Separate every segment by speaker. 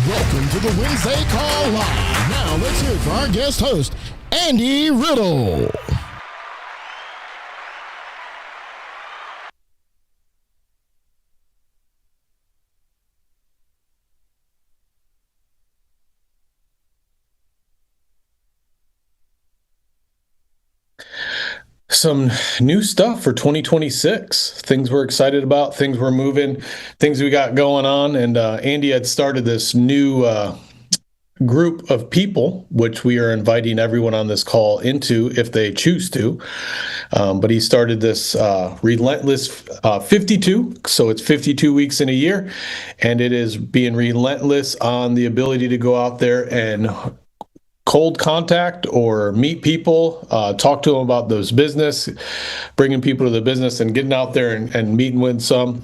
Speaker 1: Welcome to the Wednesday Call Live. Now let's hear it for our guest host, Andy Riddle.
Speaker 2: Some new stuff for 2026. Things we're excited about, things we're moving, things we got going on. And Andy had started this new group of people, which we are inviting everyone on this call into if they choose to. But he started this relentless 52. So it's 52 weeks in a year. And it is being relentless on the ability to go out there and cold contact or meet people, talk to them about those business, bringing people to the business and getting out there and meeting with some.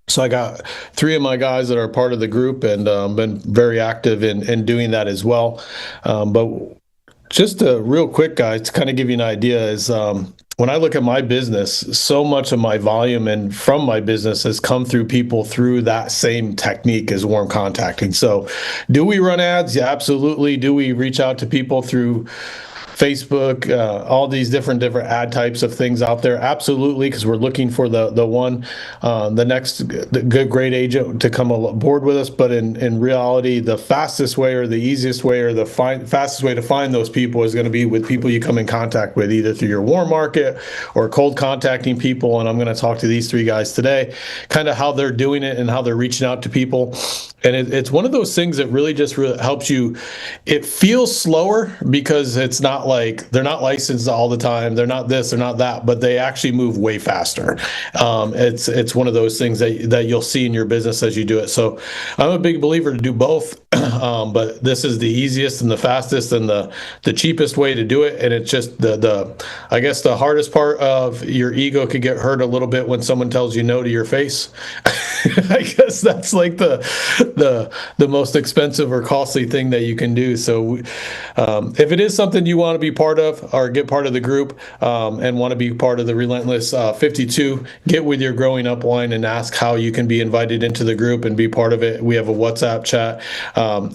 Speaker 2: So I got 3 of my guys that are part of the group and been very active in doing that as well. But just real quick, guys, to kind of give you an idea is when I look at my business, so much of my volume and from my business has come through people through that same technique as warm contacting. So do we run ads? Yeah, absolutely. Do we reach out to people through Facebook, all these different ad types of things out there? Absolutely, because we're looking for the next good great agent to come aboard with us. But in reality, the fastest way or the easiest way or the fastest way to find those people is going to be with people you come in contact with, either through your warm market or cold contacting people. And I'm going to talk to these 3 guys today, kind of how they're doing it and how they're reaching out to people. And it's one of those things that really helps you. It feels slower because it's not like they're not licensed all the time. They're not this, they're not that, but they actually move way faster. It's one of those things that you'll see in your business as you do it. So I'm a big believer to do both, but this is the easiest and the fastest and the cheapest way to do it. And it's just I guess the hardest part of your ego could get hurt a little bit when someone tells you no to your face. I guess that's like the most expensive or costly thing that you can do. So if it is something you want to be part of or get part of the group and want to be part of the Relentless 52, get with your growing up line and ask how you can be invited into the group and be part of it. We have a WhatsApp chat.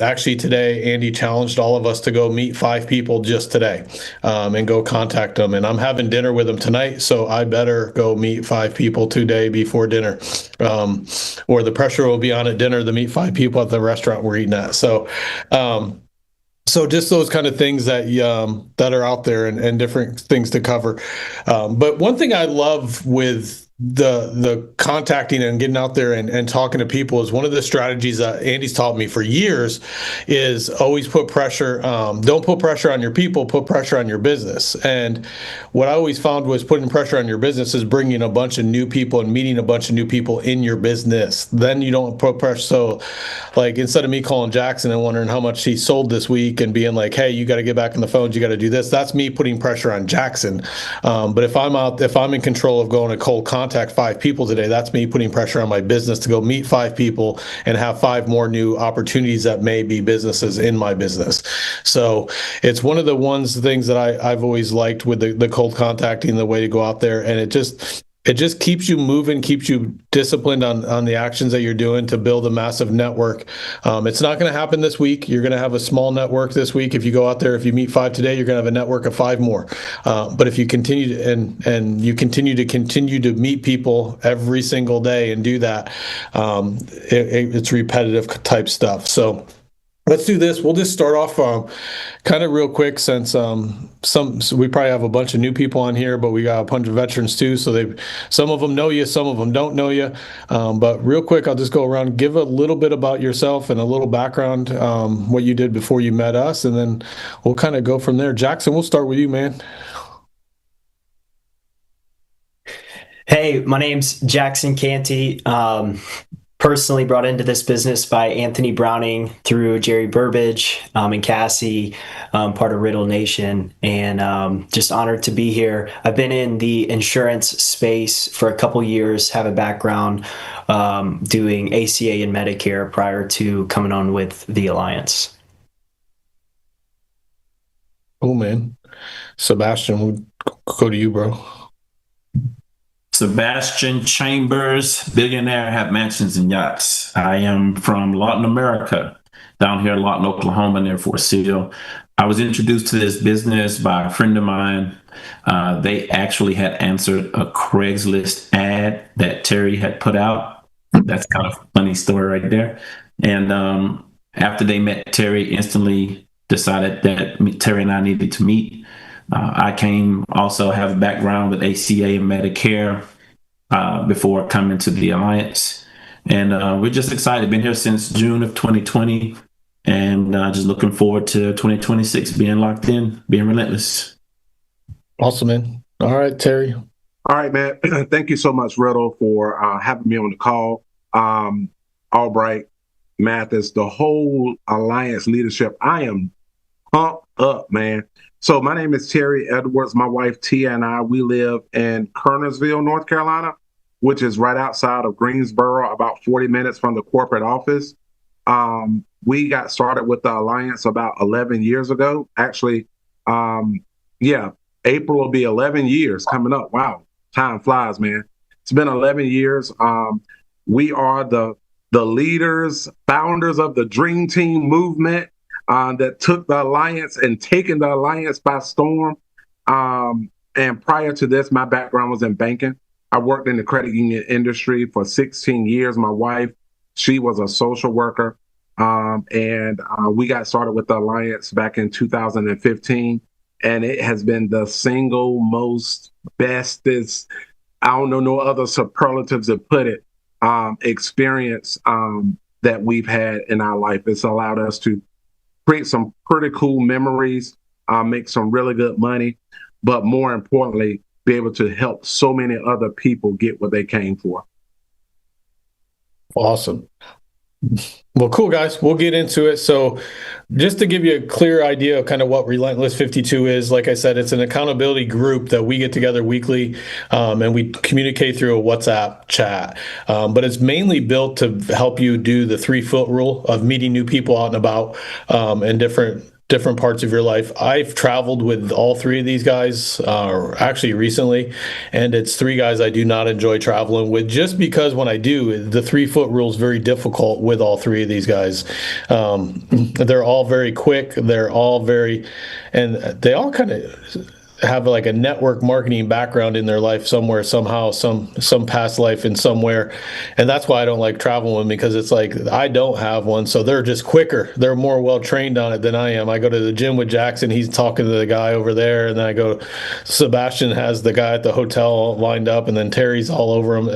Speaker 2: Actually today, Andy challenged all of us to go meet 5 people just today and go contact them. And I'm having dinner with them tonight, so I better go meet 5 people today before dinner. Or the pressure will be on at dinner to meet 5 people at the restaurant we're eating at. So just those kind of things that are out there and different things to cover. But one thing I love with the contacting and getting out there and talking to people is one of the strategies that Andy's taught me for years is always put pressure. Don't put pressure on your people, put pressure on your business. And what I always found was putting pressure on your business is bringing a bunch of new people and meeting a bunch of new people in your business. Then you don't put pressure. So like instead of me calling Jackson and wondering how much he sold this week and being like, hey, you got to get back on the phones, you got to do this. That's me putting pressure on Jackson. But if I'm in control of going to cold contact 5 people today, that's me putting pressure on my business to go meet 5 people and have 5 more new opportunities that may be businesses in my business. So it's one of the things that I've always liked with the cold contacting, the way to go out there. And it just keeps you moving, keeps you disciplined on the actions that you're doing to build a massive network. It's not going to happen this week. You're going to have a small network this week. If you go out there, if you meet 5 today, you're going to have a network of 5 more. But if you continue you continue to meet people every single day and do that, it's repetitive type stuff. So let's do this. We'll just start off kind of real quick since so we probably have a bunch of new people on here, but we got a bunch of veterans too. So some of them know you, some of them don't know you. But real quick, I'll just go around, give a little bit about yourself and a little background, what you did before you met us, and then we'll kind of go from there. Jackson, we'll start with you, man.
Speaker 3: Hey, my name's Jackson Cantey. Personally brought into this business by Anthony Browning through Jerry Burbage and Cassie, part of Riddle Nation, and just honored to be here. I've been in the insurance space for a couple years, have a background doing ACA and Medicare prior to coming on with the Alliance.
Speaker 2: Oh, man. Sebastian, we'll go to you, bro.
Speaker 4: Sebastian Chambers, billionaire, have mansions and yachts. I am from Latin America. down here in Lawton, Oklahoma, near Fort Sill. I was introduced to this business by a friend of mine. They actually had answered a Craigslist ad that Terry had put out. That's kind of a funny story right there. And after they met Terry, instantly decided that Terry and I needed to meet. I also have a background with ACA and Medicare before coming to the Alliance. And we're just excited. Been here since June of 2020. And just looking forward to 2026, being locked in, being relentless.
Speaker 2: Awesome, man. All right, Terry.
Speaker 5: All right, man. Thank you so much, Riddle, for having me on the call. Albright, Mathis, the whole Alliance leadership. I am pumped up, man. So my name is Terry Edwards. My wife, Tia, and I, we live in Kernersville, North Carolina, which is right outside of Greensboro, about 40 minutes from the corporate office. We got started with the Alliance about 11 years ago. Actually, April will be 11 years coming up. Wow, time flies, man. It's been 11 years. We are the leaders, founders of the Dream Team movement that took the Alliance and taken the Alliance by storm. And prior to this, my background was in banking. I worked in the credit union industry for 16 years. My wife, she was a social worker. And we got started with the Alliance back in 2015. And it has been the single most bestest, I don't know no other superlatives to put it, experience that we've had in our life. It's allowed us to create some pretty cool memories, make some really good money, but more importantly, be able to help so many other people get what they came for.
Speaker 2: Awesome. Well, cool, guys. We'll get into it. So just to give you a clear idea of kind of what Relentless 52 is, like I said, it's an accountability group that we get together weekly, and we communicate through a WhatsApp chat. But it's mainly built to help you do the 3-foot rule of meeting new people out and about, and different parts of your life. I've traveled with all 3 of these guys, actually recently, and it's 3 guys I do not enjoy traveling with, just because when I do, the 3-foot rule is very difficult with all 3 of these guys. They're all very quick. They're all and they all kind of have like a network marketing background in their life somewhere, somehow, some past life in somewhere. And that's why I don't like traveling with them, because it's like, I don't have one. So they're just quicker. They're more well-trained on it than I am. I go to the gym with Jackson. He's talking to the guy over there. And then I go, Sebastian has the guy at the hotel lined up, and then Terry's all over him.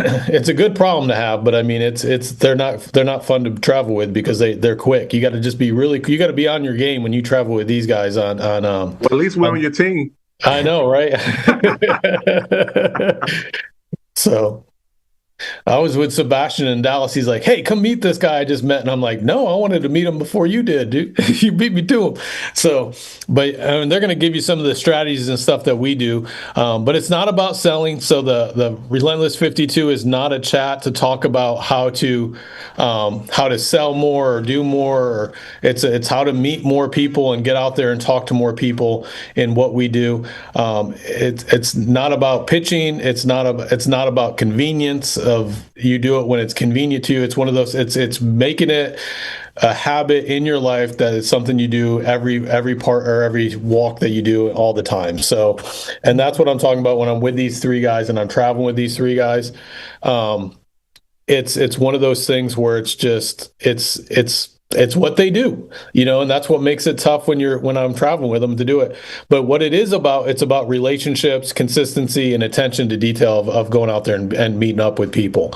Speaker 2: It's a good problem to have, but I mean, they're not fun to travel with, because they're quick. You got to just be you got to be on your game when you travel with these guys well,
Speaker 5: at least we're on your team.
Speaker 2: I know, right? So I was with Sebastian in Dallas. He's like, "Hey, come meet this guy I just met." And I'm like, "No, I wanted to meet him before you did, dude. You beat me to him." So, but they're going to give you some of the strategies and stuff that we do. But it's not about selling. So the Relentless 52 is not a chat to talk about how to sell more or do more. Or it's how to meet more people and get out there and talk to more people in what we do. It's not about pitching. It's not about convenience of you do it when it's convenient to you. It's one of those, it's making it a habit in your life that it's something you do every part or every walk that you do all the time. So, and that's what I'm talking about when I'm with these 3 guys and I'm traveling with these 3 guys. It's one of those things where it's what they do, and that's what makes it tough when I'm traveling with them to do it. But what it is about, it's about relationships, consistency, and attention to detail of going out there and meeting up with people.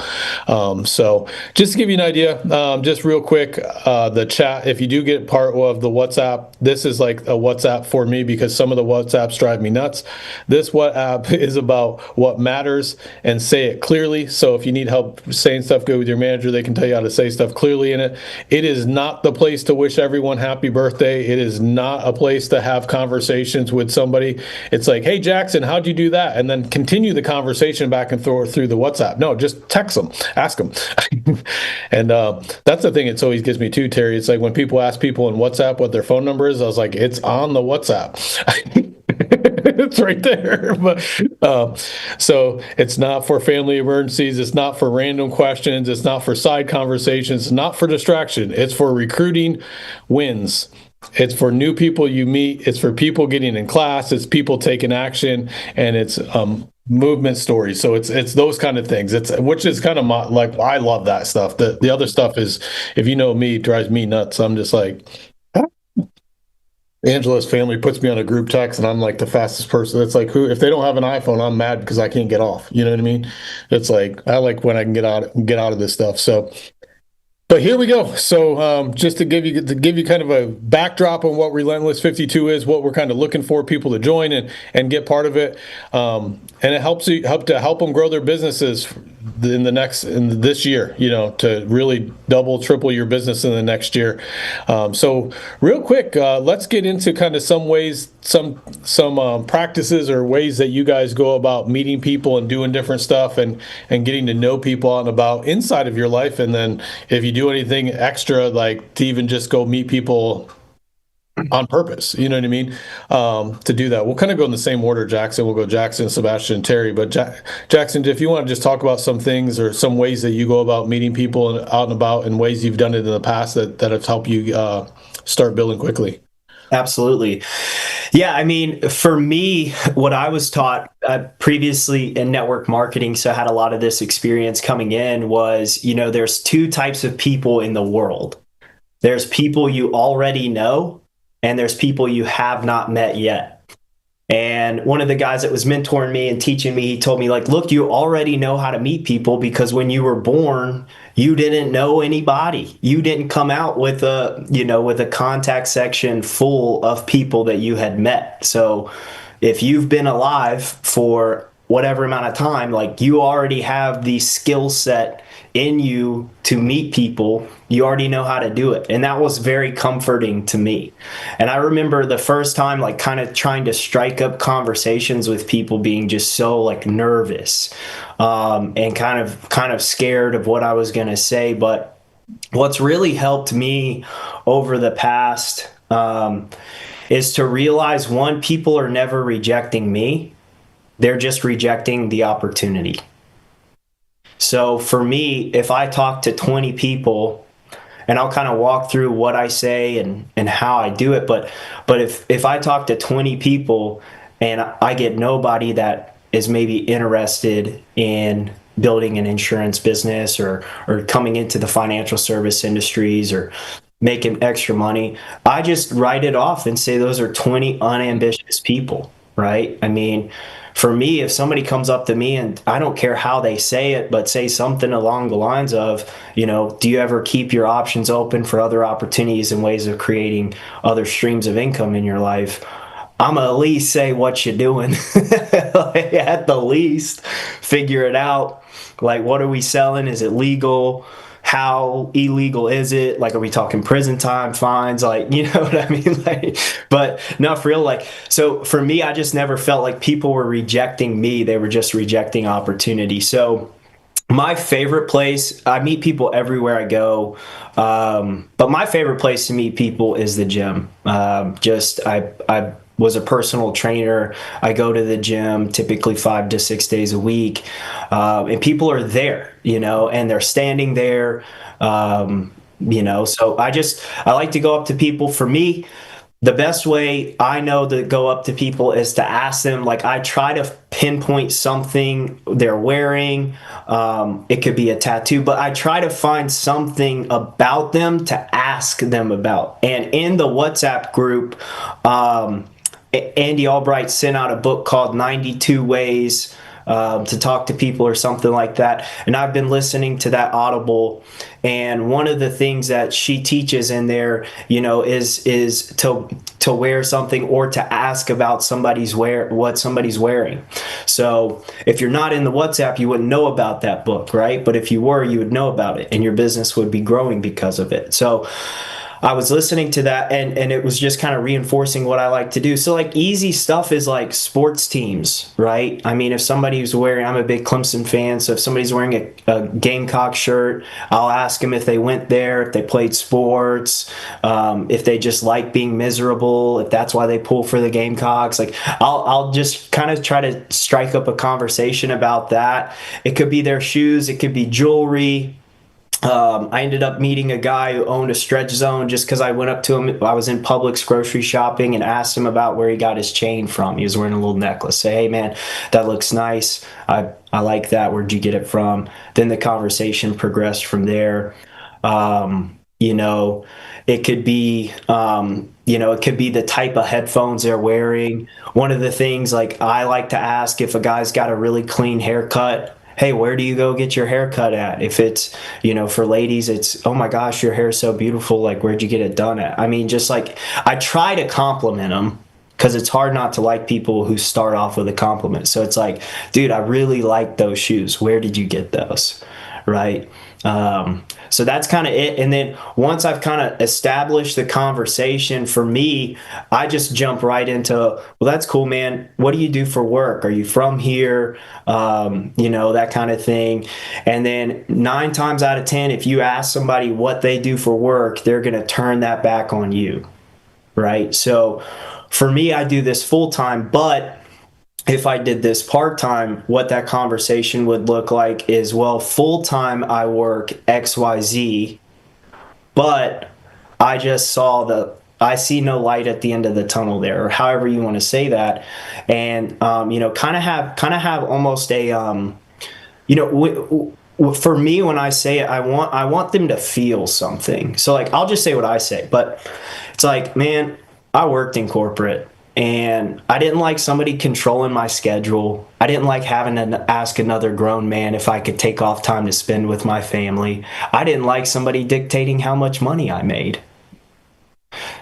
Speaker 2: So just to give you an idea, just real quick, the chat, if you do get part of the WhatsApp, this is like a WhatsApp for me, because some of the WhatsApps drive me nuts. This WhatsApp is about what matters and say it clearly. So if you need help saying stuff good with your manager, they can tell you how to say stuff clearly in it. It is not the place to wish everyone happy birthday. It is not a place to have conversations with somebody. It's like, "Hey, Jackson, how'd you do that?" And then continue the conversation back and forth through the WhatsApp. No, just text them, ask them. And that's the thing. It always gives me too, Terry. It's like when people ask people in WhatsApp what their phone number is, I was like, it's on the WhatsApp. It's right there. But so it's not for family emergencies. It's not for random questions. It's not for side conversations. It's not for distraction. It's for recruiting wins. It's for new people you meet. It's for people getting in class. It's people taking action, and it's movement stories. So it's those kind of things. It's which is kind of like I love that stuff. The other stuff is, if you know me, drives me nuts. I'm just like, Angela's family puts me on a group text, and I'm like the fastest person. It's like, who, if they don't have an iPhone, I'm mad because I can't get off. You know what I mean? It's like, I like when I can get out of this stuff. So, but here we go. So just to give you kind of a backdrop on what Relentless 52 is, what we're kind of looking for people to join and get part of it, and it help them grow their businesses in this year. You know, to really double, triple your business in the next year. So real quick, let's get into kind of some ways, some practices or ways that you guys go about meeting people and doing different stuff and getting to know people out and about inside of your life, and then if you do anything extra, like to even just go meet people on purpose, you know what I mean? To do that, we'll kind of go in the same order. Jackson, we'll go Jackson, Sebastian, Terry. But Jackson, if you want to just talk about some things or some ways that you go about meeting people out and about, and ways you've done it in the past that have helped you start building quickly.
Speaker 3: Absolutely. Yeah, I mean, for me, what I was taught previously in network marketing, so I had a lot of this experience coming in, was, you know, there's two types of people in the world. There's people you already know, and there's people you have not met yet. And one of the guys that was mentoring me and teaching me, he told me, like, look, you already know how to meet people because when you were born, you didn't know anybody. You didn't come out with a contact section full of people that you had met. So if you've been alive for whatever amount of time, like, you already have the skill set in you to meet people. You already know how to do it. And that was very comforting to me. And I remember the first time, like, kind of trying to strike up conversations with people, being just so, like, nervous, and kind of scared of what I was going to say. But what's really helped me over the past is to realize, one, people are never rejecting me. They're just rejecting the opportunity. So for me, if I talk to 20 people, and I'll kind of walk through what I say and how I do it, but if I talk to 20 people and I get nobody that is maybe interested in building an insurance business or coming into the financial service industries or making extra money, I just write it off and say those are 20 unambitious people, right? I mean, for me, if somebody comes up to me, and I don't care how they say it, but say something along the lines of, you know, do you ever keep your options open for other opportunities and ways of creating other streams of income in your life? I'm going to at least say, what you doing? Like, at the least, figure it out. Like, what are we selling? Is it legal? How illegal is it? Like, are we talking prison time, fines? Like, you know what I mean? Like, but no, for real. Like, so for me, I just never felt like people were rejecting me. They were just rejecting opportunity. So my favorite place, I meet people everywhere I go. But my favorite place to meet people is the gym. I was a personal trainer. I go to the gym typically 5 to 6 days a week. And people are there, you know, and they're standing there, you know, so I like to go up to people. For me, the best way I know to go up to people is to ask them. Like, I try to pinpoint something they're wearing. It could be a tattoo, but I try to find something about them to ask them about. And in the WhatsApp group, Andy Albright sent out a book called 92 Ways to Talk to People or something like that. And I've been listening to that Audible. And one of the things that she teaches in there, you know, is to wear something or to ask about what somebody's wearing. So if you're not in the WhatsApp, you wouldn't know about that book, right? But if you were, you would know about it, and your business would be growing because of it. So I was listening to that, and it was just kind of reinforcing what I like to do. So like easy stuff is like sports teams, right? I mean, if somebody's wearing, I'm a big Clemson fan, so if somebody's wearing a Gamecock shirt, I'll ask them if they went there, if they played sports, if they just like being miserable, if that's why they pull for the Gamecocks. Like I'll just kind of try to strike up a conversation about that. It could be their shoes, it could be jewelry. I ended up meeting a guy who owned a Stretch Zone just because I went up to him. I was in Publix grocery shopping and asked him about where he got his chain from. He was wearing a little necklace. Say, hey man, that looks nice. I like that. Where'd you get it from? Then the conversation progressed from there. You know, it could be, it could be the type of headphones they're wearing. One of the things, like, I like to ask if a guy's got a really clean haircut, hey, where do you go get your haircut at? If it's, for ladies, it's, oh my gosh, your hair is so beautiful. Like, where'd you get it done at? I mean, just like, I try to compliment them because it's hard not to like people who start off with a compliment. So it's like, dude, I really like those shoes. Where did you get those? Right? So that's kind of it. And then once I've kind of established the conversation, for me, I just jump right into, well, that's cool, man. What do you do for work? Are you from here? That kind of thing. And then 9 times out of 10, if you ask somebody what they do for work, they're going to turn that back on you. Right? So for me, I do this full time, but if I did this part-time, what that conversation would look like is, well, full-time I work XYZ, but I just I see no light at the end of the tunnel there, or however you want to say that. And, kind of have almost a, for me, when I say it, I want them to feel something. So like, I'll just say what I say, but it's like, man, I worked in corporate. And I didn't like somebody controlling my schedule. I didn't like having to ask another grown man if I could take off time to spend with my family. I didn't like somebody dictating how much money I made.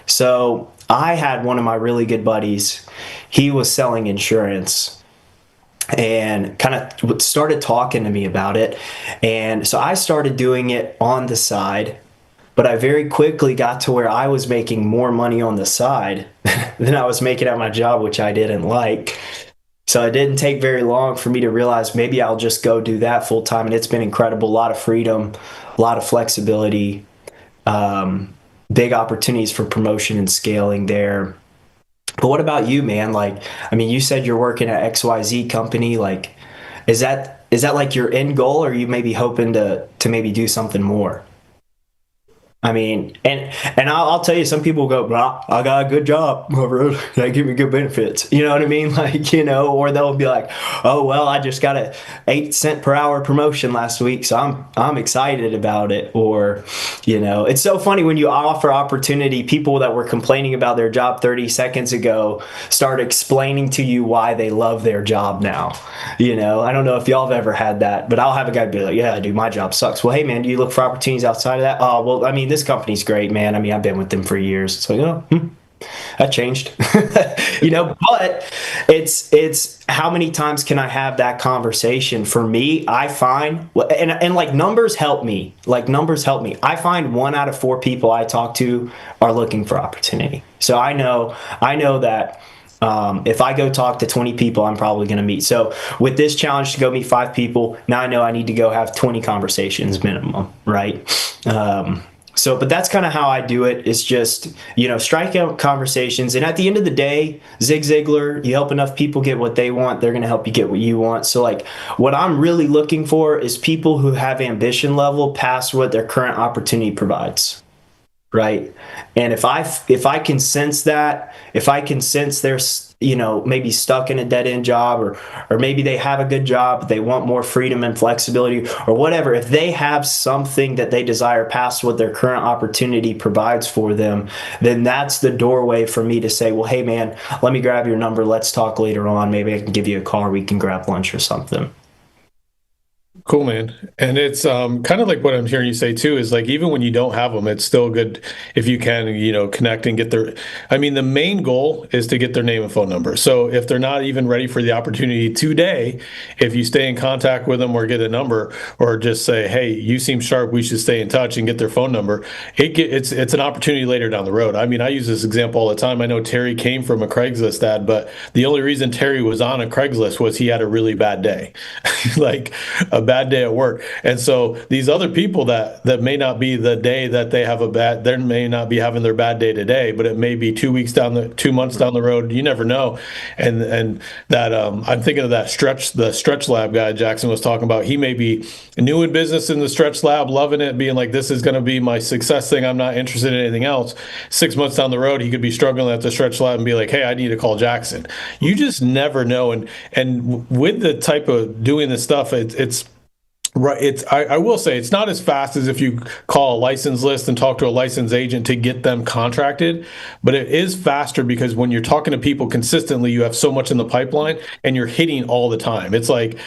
Speaker 3: So I had one of my really good buddies. He was selling insurance and kind of started talking to me about it. And so I started doing it on the side. But I very quickly got to where I was making more money on the side than I was making at my job, which I didn't like. So it didn't take very long for me to realize maybe I'll just go do that full time. And it's been incredible. A lot of freedom, a lot of flexibility, big opportunities for promotion and scaling there. But what about you, man? Like, I mean, you said you're working at XYZ company. Like, is that like your end goal, or are you maybe hoping to maybe do something more? I mean, and I'll tell you, some people go, well, I got a good job, they give me good benefits. You know what I mean? Like, or they'll be like, oh, well, I just got a 8-cent per hour promotion last week, so I'm excited about it. Or, it's so funny when you offer opportunity, people that were complaining about their job 30 seconds ago start explaining to you why they love their job now. I don't know if y'all have ever had that, but I'll have a guy be like, yeah, dude, my job sucks. Well, hey, man, do you look for opportunities outside of that? Oh, well, I mean, this company's great, man. I mean, I've been with them for years. It's like, that changed. But it's how many times can I have that conversation? For me, I find, and like numbers help me. I find 1 out of 4 people I talk to are looking for opportunity. So I know that if I go talk to 20 people, I'm probably going to meet. So with this challenge to go meet 5 people, now I know I need to go have 20 conversations minimum, right? But that's kind of how I do it. It's just, strike out conversations. And at the end of the day, Zig Ziglar, you help enough people get what they want, they're going to help you get what you want. So like what I'm really looking for is people who have ambition level past what their current opportunity provides. Right. And if I can sense that, if I can sense they're, maybe stuck in a dead end job, or maybe they have a good job, but they want more freedom and flexibility or whatever, if they have something that they desire past what their current opportunity provides for them, then that's the doorway for me to say, well, hey man, let me grab your number. Let's talk later on. Maybe I can give you a call, or we can grab lunch or something.
Speaker 2: Cool, man. And it's kind of like what I'm hearing you say too, is like even when you don't have them, it's still good if you can, connect and get their. I mean, the main goal is to get their name and phone number. So if they're not even ready for the opportunity today, if you stay in contact with them or get a number or just say, hey, you seem sharp, we should stay in touch and get their phone number, it's an opportunity later down the road. I mean, I use this example all the time. I know Terry came from a Craigslist ad, but the only reason Terry was on a Craigslist was he had a really bad day, like a bad day at work. And so these other people that may not be the day that they have they may not be having their bad day today, but it may be 2 months down the road. You never know. And that I'm thinking of the stretch lab guy Jackson was talking about. He may be new in business in the stretch lab, loving it, being like, this is going to be my success thing. I'm not interested in anything else. 6 months down the road, he could be struggling at the stretch lab and be like, hey, I need to call Jackson. You just never know. And with the type of doing this stuff, it's right. I will say it's not as fast as if you call a license list and talk to a licensed agent to get them contracted, but it is faster because when you're talking to people consistently, you have so much in the pipeline and you're hitting all the time. It's like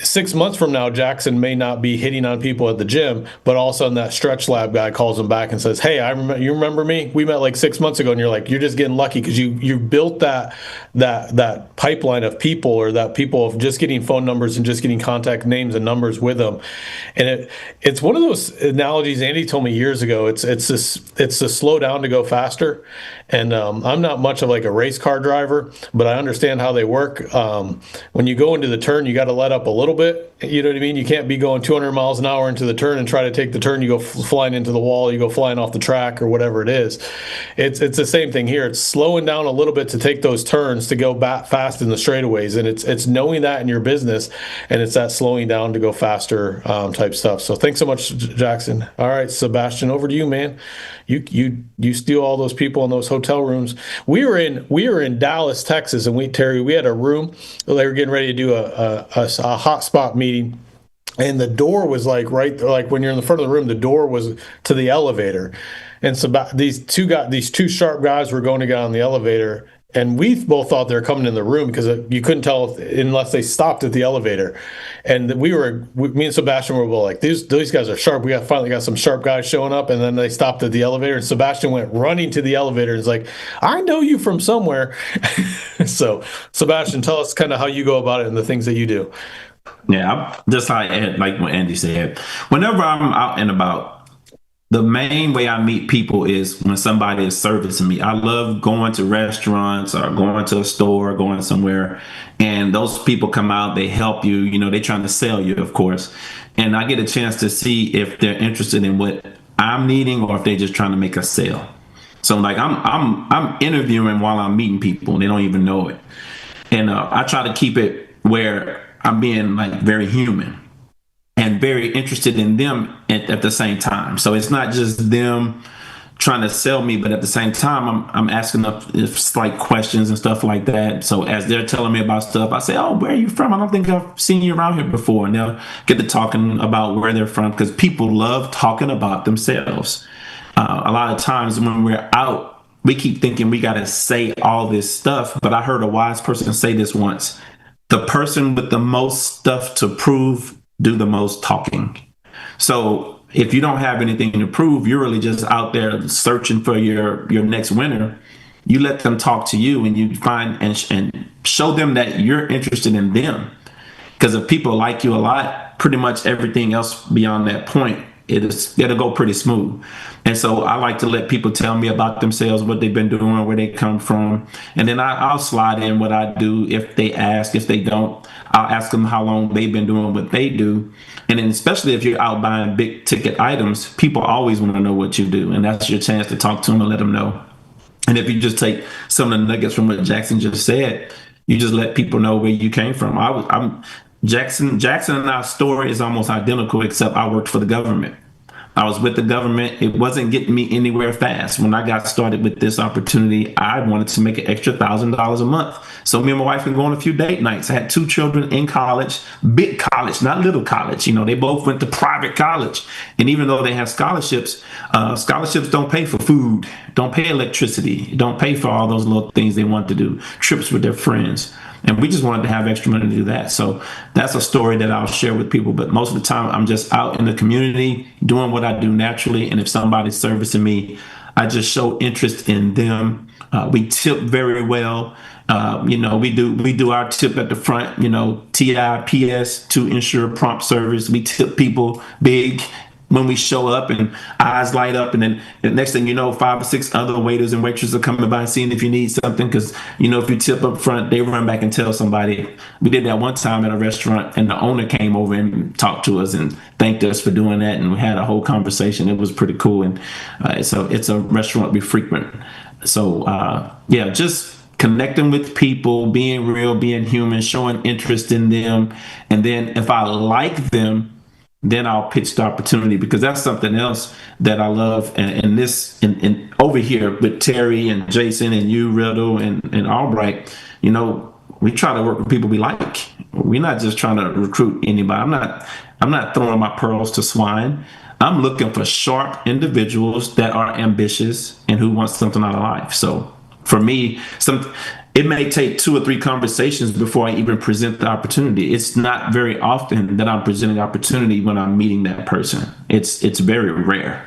Speaker 2: 6 months from now, Jackson may not be hitting on people at the gym, but all of a sudden that stretch lab guy calls him back and says, hey, you remember me? We met like 6 months ago. And you're like, you're just getting lucky because you built that pipeline of people, or that people of just getting phone numbers and just getting contact names and numbers with them. And it's one of those analogies Andy told me years ago. It's to slow down to go faster. And I'm not much of like a race car driver, but I understand how they work. When you go into the turn, you got to let up a little bit. You know what I mean? You can't be going 200 miles an hour into the turn and try to take the turn. You go flying into the wall, you go flying off the track or whatever it is. It's the same thing here. It's slowing down a little bit to take those turns to go back fast in the straightaways. And it's knowing that in your business, and it's that slowing down to go faster type stuff. So thanks so much, Jackson. All right, Sebastian, over to you, man. You steal all those people in those hotel rooms. We were in Dallas, Texas, and we had a room. They were getting ready to do a hotspot meeting, and the door was like when you're in the front of the room, the door was to the elevator, and so these two sharp guys were going to get on the elevator. And we both thought they were coming in the room because you couldn't tell unless they stopped at the elevator. And me and Sebastian were both like, these guys are sharp. Finally got some sharp guys showing up. And then they stopped at the elevator. And Sebastian went running to the elevator and was like, I know you from somewhere. So, Sebastian, tell us kind of how you go about it and the things that you do.
Speaker 4: Yeah, just like what Andy said, whenever I'm out and about, the main way I meet people is when somebody is servicing me. I love going to restaurants or going to a store, going somewhere, and those people come out, they help you, they're trying to sell you, of course. And I get a chance to see if they're interested in what I'm needing or if they're just trying to make a sale. So like I'm interviewing while I'm meeting people and they don't even know it. And I try to keep it where I'm being like very human and very interested in them at the same time. So it's not just them trying to sell me, but at the same time, I'm asking slight questions and stuff like that. So as they're telling me about stuff, I say, oh, where are you from? I don't think I've seen you around here before. And they'll get to talking about where they're from, because people love talking about themselves. A lot of times when we're out, we keep thinking we got to say all this stuff. But I heard a wise person say this once: the person with the most stuff to prove do the most talking. So if you don't have anything to prove, you're really just out there searching for your next winner. You let them talk to you, and you find and show them that you're interested in them. Because if people like you a lot, pretty much everything else beyond that point, it'll go pretty smooth. And so I like to let people tell me about themselves, what they've been doing, where they come from. And then I'll slide in what I do. If they ask, if they don't, I'll ask them how long they've been doing what they do. And then especially if you're out buying big ticket items, people always want to know what you do. And that's your chance to talk to them and let them know. And if you just take some of the nuggets from what Jackson just said, you just let people know where you came from. Jackson and our story is almost identical, except I worked for the government. I was with the government. It wasn't getting me anywhere fast. When I got started with this opportunity, I wanted to make an extra $1,000 a month. So me and my wife can go on a few date nights. I had 2 children in college, big college, not little college. They both went to private college. And even though they have scholarships, scholarships don't pay for food, don't pay electricity, don't pay for all those little things they want to do, trips with their friends. And we just wanted to have extra money to do that. So that's a story that I'll share with people. But most of the time, I'm just out in the community doing what I do naturally. And if somebody's servicing me, I just show interest in them. We tip very well. We do our tip at the front, TIPS, to ensure prompt service. We tip people big when we show up, and eyes light up, and then the next thing you know, 5 or 6 other waiters and waitresses are coming by and seeing if you need something, because if you tip up front, they run back and tell somebody. We did that one time at a restaurant, and the owner came over and talked to us and thanked us for doing that, and we had a whole conversation. It was pretty cool, and it's a restaurant we frequent. So just connecting with people, being real, being human, showing interest in them, and then if I like them, then I'll pitch the opportunity, because that's something else that I love. And over here with Terry and Jason and you, Riddle and Albright, we try to work with people we like. We're not just trying to recruit anybody. I'm not throwing my pearls to swine. I'm looking for sharp individuals that are ambitious and who want something out of life. So for me, it may take 2 or 3 conversations before I even present the opportunity. It's not very often that I'm presenting opportunity when I'm meeting that person. It's very rare.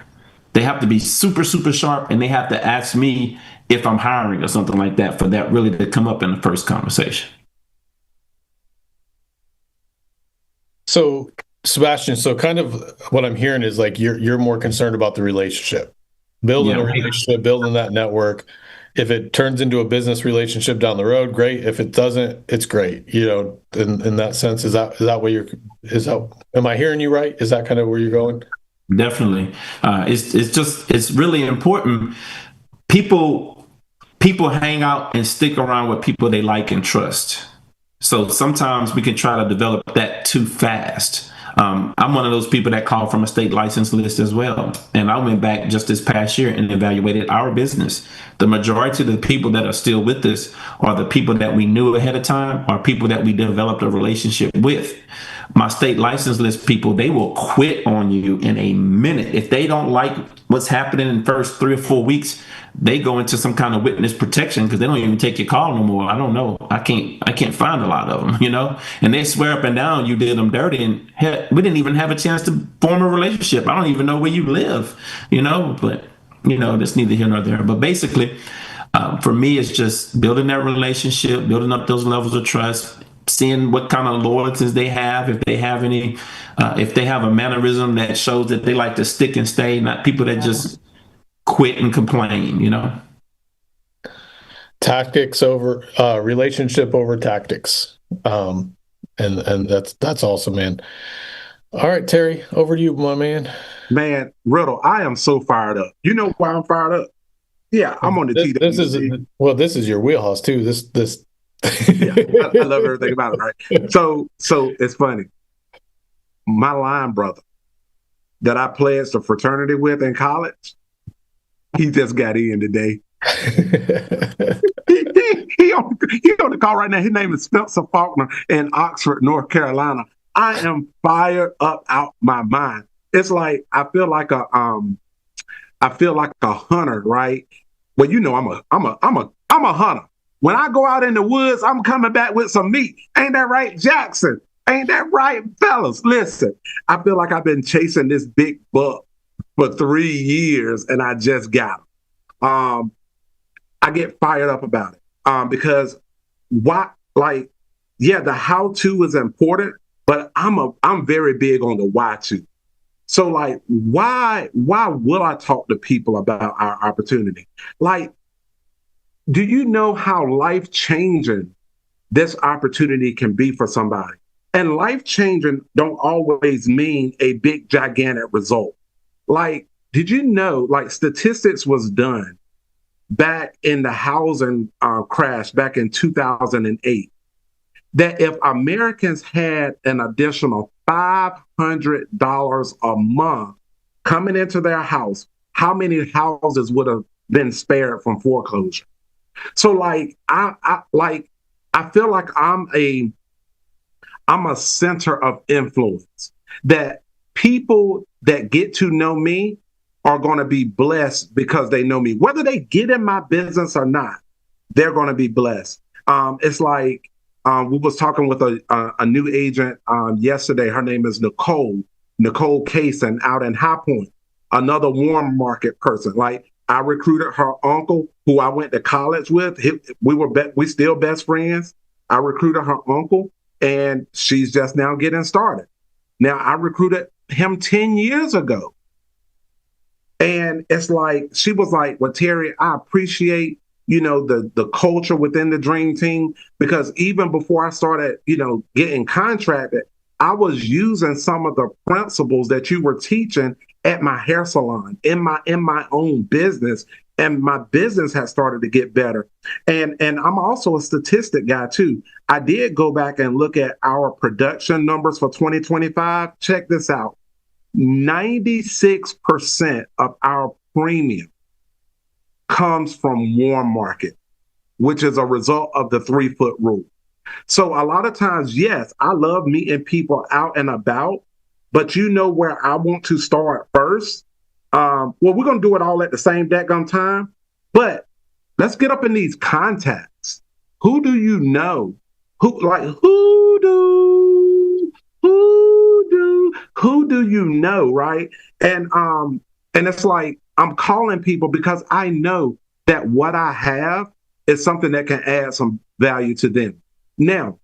Speaker 4: They have to be super, super sharp, and they have to ask me if I'm hiring or something like that for that really to come up in the first conversation.
Speaker 2: So, Sebastian, kind of what I'm hearing is like you're more concerned about the relationship, building a relationship, building that network. If it turns into a business relationship down the road, great. If it doesn't, it's great. In that sense, is that what am I hearing you right? Is that kind of where you're going?
Speaker 4: Definitely. It's really important. People hang out and stick around with people they like and trust. So sometimes we can try to develop that too fast. I'm one of those people that call from a state license list as well. And I went back just this past year and evaluated our business. The majority of the people that are still with us are the people that we knew ahead of time, or people that we developed a relationship with. My state license list people, they will quit on you in a minute. If they don't like what's happening in the first 3 or 4 weeks, they go into some kind of witness protection, because they don't even take your call no more. I don't know. I can't find a lot of them, and they swear up and down you did them dirty, and heck, we didn't even have a chance to form a relationship. I don't even know where you live, but that's neither here nor there. But basically, for me, it's just building that relationship, building up those levels of trust, seeing what kind of loyalties they have, if they have any, if they have a mannerism that shows that they like to stick and stay, not people that just quit and complain,
Speaker 2: Tactics over relationship over tactics. And that's awesome, man. All right, Terry, over to you, my man.
Speaker 5: Man, Riddle, I am so fired up. You know why I'm fired up? Yeah, I'm on the TWC.
Speaker 2: This is your wheelhouse too. This
Speaker 5: yeah, I love everything about it, right? So it's funny. My line brother that I pledged a fraternity with in college, he just got in today. he on the call right now. His name is Spencer Faulkner in Oxford, North Carolina. I am fired up out my mind. It's like I feel like a hunter, right? Well, I'm a hunter. When I go out in the woods, I'm coming back with some meat. Ain't that right, Jackson? Ain't that right, fellas? Listen, I feel like I've been chasing this big buck for 3 years, and I just got him. I get fired up about it because the how-to is important, but I'm very big on the why-to. So why will I talk to people about our opportunity? Do you know how life-changing this opportunity can be for somebody? And life-changing don't always mean a big, gigantic result. Did you know, statistics was done back in the housing crash back in 2008, that if Americans had an additional $500 a month coming into their house, how many houses would have been spared from foreclosure? So I feel like I'm a center of influence, that people that get to know me are going to be blessed because they know me. Whether they get in my business or not, they're going to be blessed. It's like We was talking with a new agent yesterday. Her name is Nicole Kaysen out in High Point, another warm market person. Like, I recruited her uncle, who I went to college with. We still best friends. I recruited her uncle, and she's just now getting started. Now, I recruited him 10 years ago. And it's like, she was like, well, Terry, I appreciate, the culture within the Dream Team, because even before I started, getting contracted, I was using some of the principles that you were teaching at my hair salon, in my own business, and my business has started to get better. And I'm also a statistic guy too. I did go back and look at our production numbers for 2025. Check this out. 96% of our premium comes from warm market, which is a result of the 3-foot rule. So a lot of times, yes, I love meeting people out and about, but you know where I want to start first? Well, we're going to do it all at the same daggone time, but let's get up in these contacts. Who do you know? Who do you know, right? And it's like, I'm calling people because I know that what I have is something that can add some value to them. Now,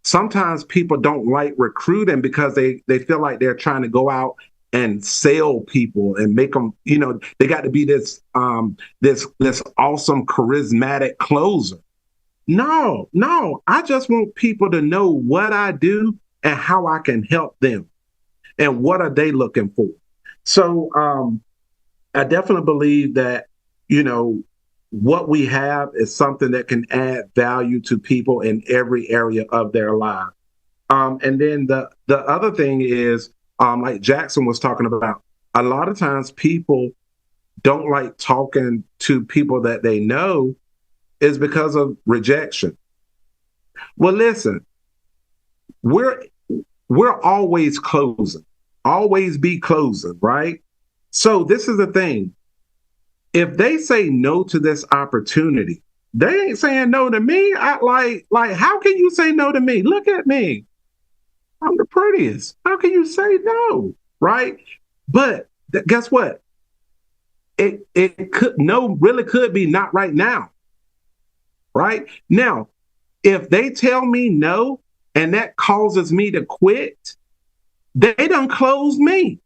Speaker 5: sometimes people don't like recruiting because they feel like they're trying to go out and sell people and make them, they got to be this awesome charismatic closer. No, I just want people to know what I do and how I can help them and what are they looking for. So I definitely believe that, what we have is something that can add value to people in every area of their life. And then the other thing is, like Jackson was talking about, a lot of times people don't like talking to people that they know is because of rejection. Well, listen, we're always closing, always be closing, right? So this is the thing. If they say no to this opportunity, they ain't saying no to me. Like, how can you say no to me? Look at me. I'm the prettiest. How can you say no? Right? But guess what? It really could be not right now. Right? Now, if they tell me no and that causes me to quit, they done closed me.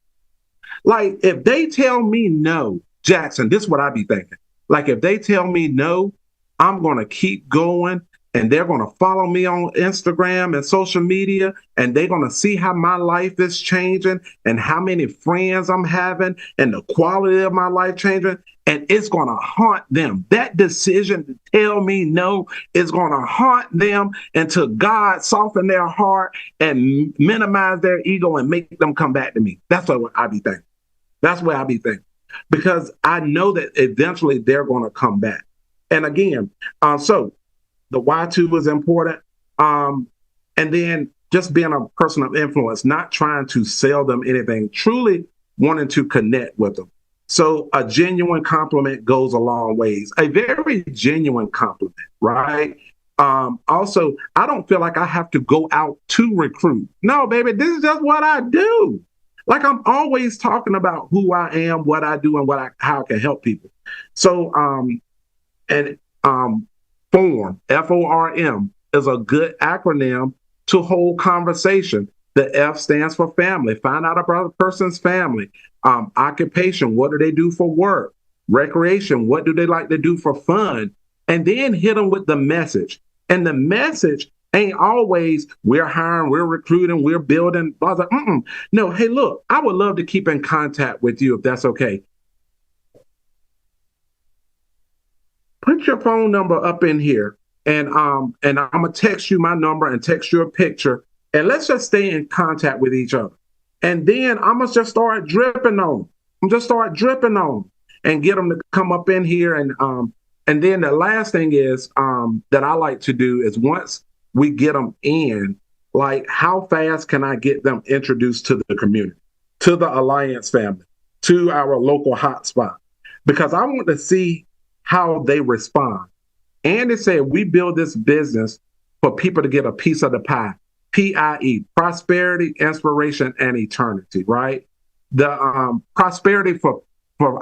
Speaker 5: Like, if they tell me no, Jackson, this is what I be thinking. Like, if they tell me no, I'm going to keep going, and they're going to follow me on Instagram and social media, and they're going to see how my life is changing and how many friends I'm having and the quality of my life changing, and it's going to haunt them. That decision to tell me no is going to haunt them until God soften their heart and minimize their ego and make them come back to me. That's what I be thinking. That's what I be thinking. Because I know that eventually they're going to come back. And again, so the Y2 is important. And then just being a person of influence, not trying to sell them anything, truly wanting to connect with them. So a genuine compliment goes a long ways. A very genuine compliment, right? Also, I don't feel like I have to go out to recruit. No, baby, this is just what I do. Like, I'm always talking about who I am, what I do, and how I can help people. So, FORM, FORM, is a good acronym to hold conversation. The F stands for family. Find out about a person's family. Occupation, what do they do for work? Recreation, what do they like to do for fun? And then hit them with the message. And the message ain't always, we're hiring, we're recruiting, we're building, blah, blah. No, hey, look, I would love to keep in contact with you if that's okay. Put your phone number up in here, and I'm gonna text you my number and text you a picture, and let's just stay in contact with each other. And then I'm gonna just start dripping on them. And get them to come up in here. And then the last thing is that I like to do is, once we get them in, like, how fast can I get them introduced to the community, to the Alliance family, to our local hotspot? Because I want to see how they respond. Andy said we build this business for people to get a piece of the pie. PIE, prosperity, inspiration, and eternity, right? The prosperity for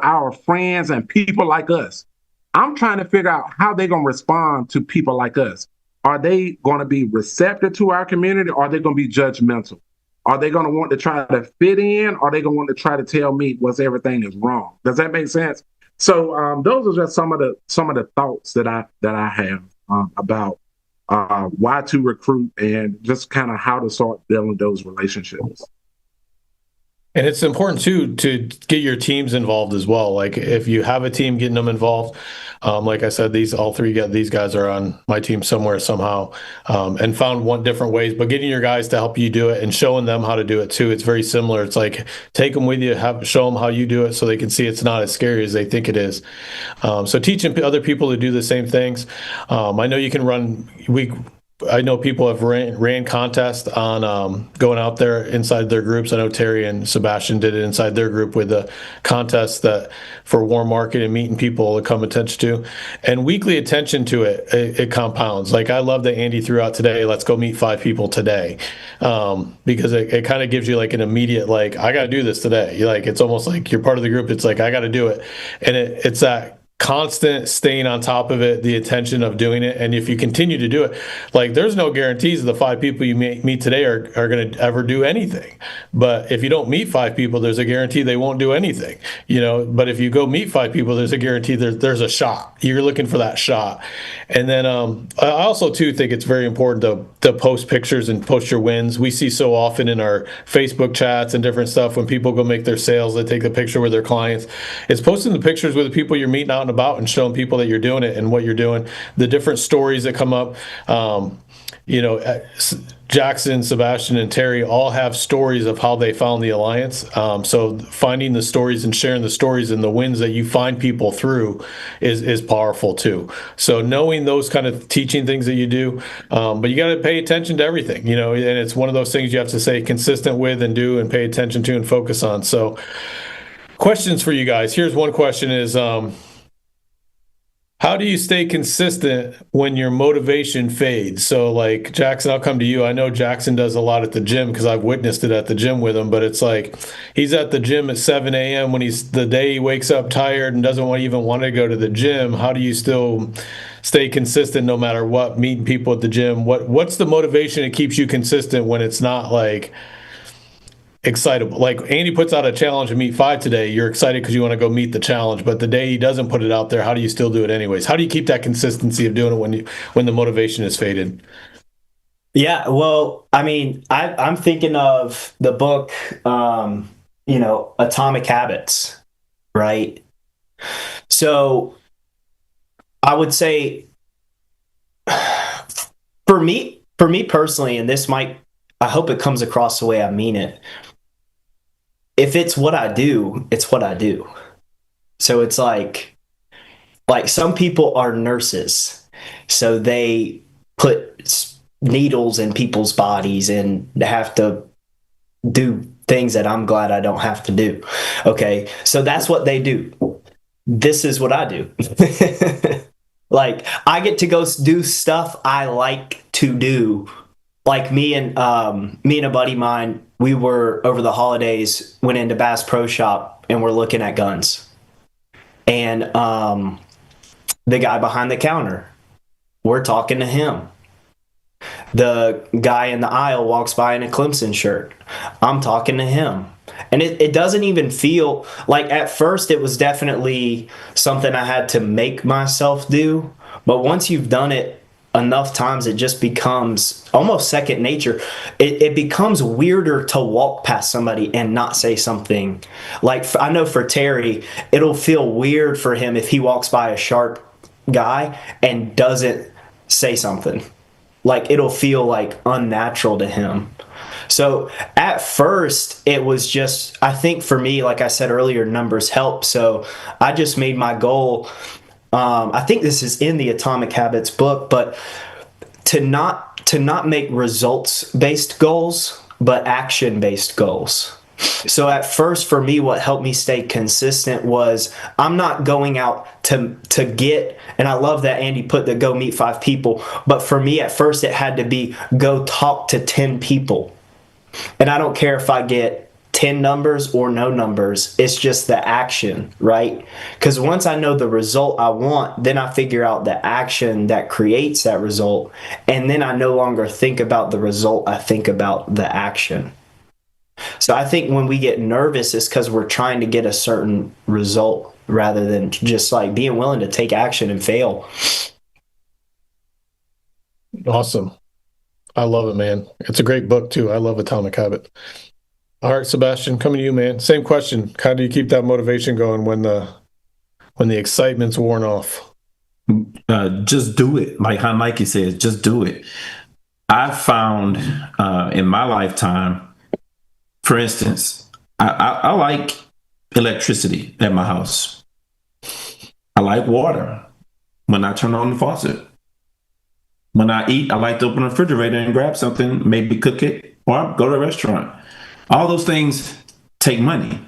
Speaker 5: our friends and people like us. I'm trying to figure out how they're going to respond to people like us. Are they going to be receptive to our community? Or are they going to be judgmental? Are they going to want to try to fit in? Or are they going to want to try to tell me everything is wrong? Does that make sense? So those are just some of the thoughts that I have about why to recruit and just kind of how to start building those relationships.
Speaker 2: And it's important too to get your teams involved as well. Like if you have a team, getting them involved. Like I said, these guys are on my team somewhere somehow, and found different ways. But getting your guys to help you do it and showing them how to do it too. It's very similar. It's like take them with you, show them how you do it, so they can see it's not as scary as they think it is. So teaching other people to do the same things. I know you can run. I know people have ran contests on going out there inside their groups. I know Terry and Sebastian did it inside their group with a contest that for warm market and meeting people to come attention to. And weekly attention to it compounds. Like I love that Andy threw out today, let's go meet 5 people today. Because it kind of gives you like an immediate, like, I got to do this today. It's almost like you're part of the group. It's like, I got to do it. And it's that constant staying on top of it, the attention of doing it. And if you continue to do it, like there's no guarantees that the 5 people you meet today are going to ever do anything. But if you don't meet 5 people, there's a guarantee they won't do anything, but if you go meet 5 people, there's a guarantee there's a shot. You're looking for that shot. And then I also too think it's very important to post pictures and post your wins. We see so often in our Facebook chats and different stuff, when people go make their sales, they take the picture with their clients. It's posting the pictures with the people you're meeting out and about and showing people that you're doing it and what you're doing, the different stories that come up. Jackson, Sebastian, and Terry all have stories of how they found the alliance. So finding the stories and sharing the stories and the wins that you find people through is powerful too. So knowing those kind of teaching things that you do, but you got to pay attention to everything, and it's one of those things you have to stay consistent with and do and pay attention to and focus on. So questions for you guys. Here's one question is, how do you stay consistent when your motivation fades? So like Jackson, I'll come to you. I know Jackson does a lot at the gym because I've witnessed it at the gym with him, but it's like he's at the gym at 7 a.m. when the day he wakes up tired and doesn't even want to go to the gym. How do you still stay consistent no matter what, meeting people at the gym? What's the motivation that keeps you consistent when it's not like excitable? Like Andy puts out a challenge to meet 5 today. You're excited because you want to go meet the challenge, but the day he doesn't put it out there, how do you still do it anyways? How do you keep that consistency of doing it when the motivation is faded?
Speaker 3: Yeah, well, I mean, I'm thinking of the book, Atomic Habits, right? So I would say for me personally, and I hope it comes across the way I mean it. If it's what I do, it's what I do. So it's like some people are nurses, so they put needles in people's bodies and have to do things that I'm glad I don't have to do. Okay, so that's what they do. This is what I do. Like I get to go do stuff I like to do. Like me and a buddy of mine, we were over the holidays, went into Bass Pro Shop and we're looking at guns. And the guy behind the counter, we're talking to him. The guy in the aisle walks by in a Clemson shirt. I'm talking to him. And it doesn't even feel like, at first it was definitely something I had to make myself do. But once you've done it enough times, it just becomes almost second nature. It becomes weirder to walk past somebody and not say something. Like I know for Terry, it'll feel weird for him if he walks by a sharp guy and doesn't say something. Like it'll feel like unnatural to him. So at first it was just, I think for me, like I said earlier, numbers help. So I just made my goal. I think this is in the Atomic Habits book, but to not make results-based goals, but action-based goals. So at first, for me, what helped me stay consistent was I'm not going out to get, and I love that Andy put the go meet 5 people, but for me at first it had to be go talk to 10 people. And I don't care if I get 10 numbers or no numbers, it's just the action, right? Because once I know the result I want, then I figure out the action that creates that result, and then I no longer think about the result, I think about the action. So I think when we get nervous, it's because we're trying to get a certain result rather than just like being willing to take action and fail.
Speaker 2: Awesome. I love it, man. It's a great book too. I love Atomic Habit. All right, Sebastian, coming to you, man. Same question. How do you keep that motivation going when the excitement's worn off?
Speaker 4: Just do it. Like how Nike says, just do it. I found in my lifetime, for instance, I like electricity at my house. I like water when I turn on the faucet. When I eat, I like to open the refrigerator and grab something, maybe cook it, or go to a restaurant. All those things take money.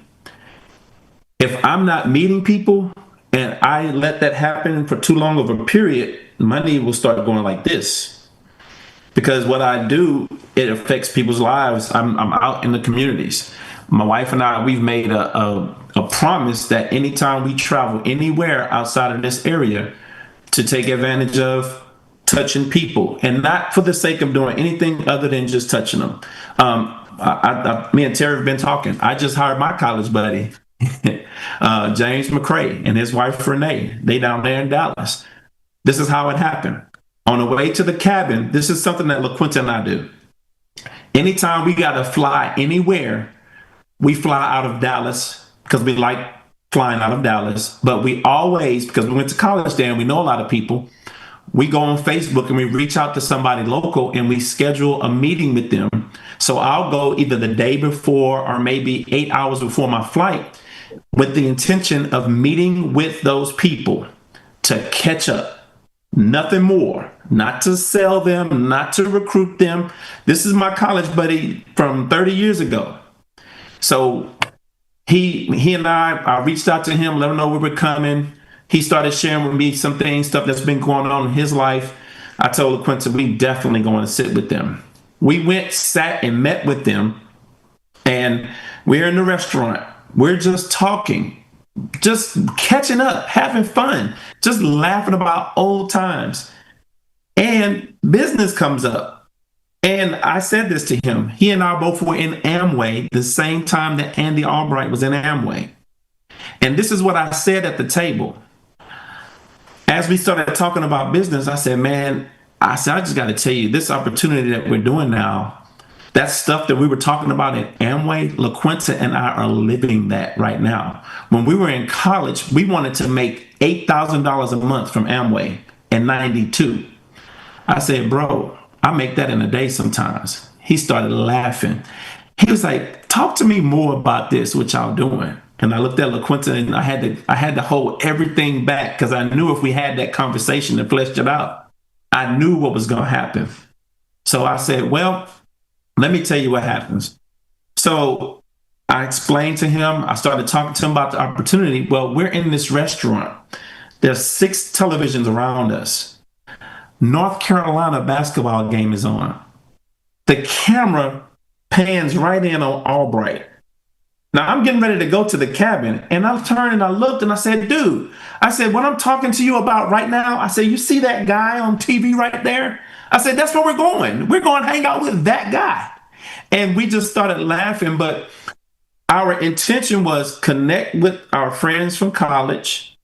Speaker 4: If I'm not meeting people and I let that happen for too long of a period, money will start going like this. Because what I do, it affects people's lives. I'm out in the communities. My wife and I, we've made a promise that anytime we travel anywhere outside of this area, to take advantage of touching people, and not for the sake of doing anything other than just touching them. Me and Terry have been talking. I just hired my college buddy, James McCrae, and his wife Renee. They down there in Dallas. This is how it happened. On the way to the cabin, this is something that LaQuinta and I do. Anytime we got to fly anywhere, we fly out of Dallas because we like flying out of Dallas. But we always, because we went to college there and we know a lot of people, we go on Facebook and we reach out to somebody local and we schedule a meeting with them. So I'll go either the day before or maybe 8 hours before my flight with the intention of meeting with those people to catch up. Nothing more. Not to sell them, not to recruit them. This is my college buddy from 30 years ago. So he and I reached out to him, let him know we were coming. He started sharing with me some things, stuff that's been going on in his life. I told LaQuinta, we definitely going to sit with them. We went, sat, and met with them, and we're in the restaurant. We're just talking, just catching up, having fun, just laughing about old times. And business comes up. And I said this to him. He and I both were in Amway the same time that Andy Albright was in Amway. And this is what I said at the table. As we started talking about business, I said, man, I just got to tell you, this opportunity that we're doing now, that stuff that we were talking about at Amway, LaQuinta and I are living that right now. When we were in college, we wanted to make $8,000 a month from Amway in '92. I said, bro, I make that in a day sometimes. He started laughing. He was like, talk to me more about this, what y'all doing. And I looked at LaQuinta and I had to hold everything back because I knew if we had that conversation and fleshed it out, I knew what was going to happen. So I said, well, let me tell you what happens. So I explained to him, I started talking to him about the opportunity. Well, we're in this restaurant. There's 6 televisions around us. North Carolina basketball game is on. The camera pans right in on Albright. Now I'm getting ready to go to the cabin and I turned and I looked and I said, dude, I said, what I'm talking to you about right now, I said, you see that guy on TV right there? I said, that's where we're going. We're going to hang out with that guy. And we just started laughing. But our intention was connect with our friends from college,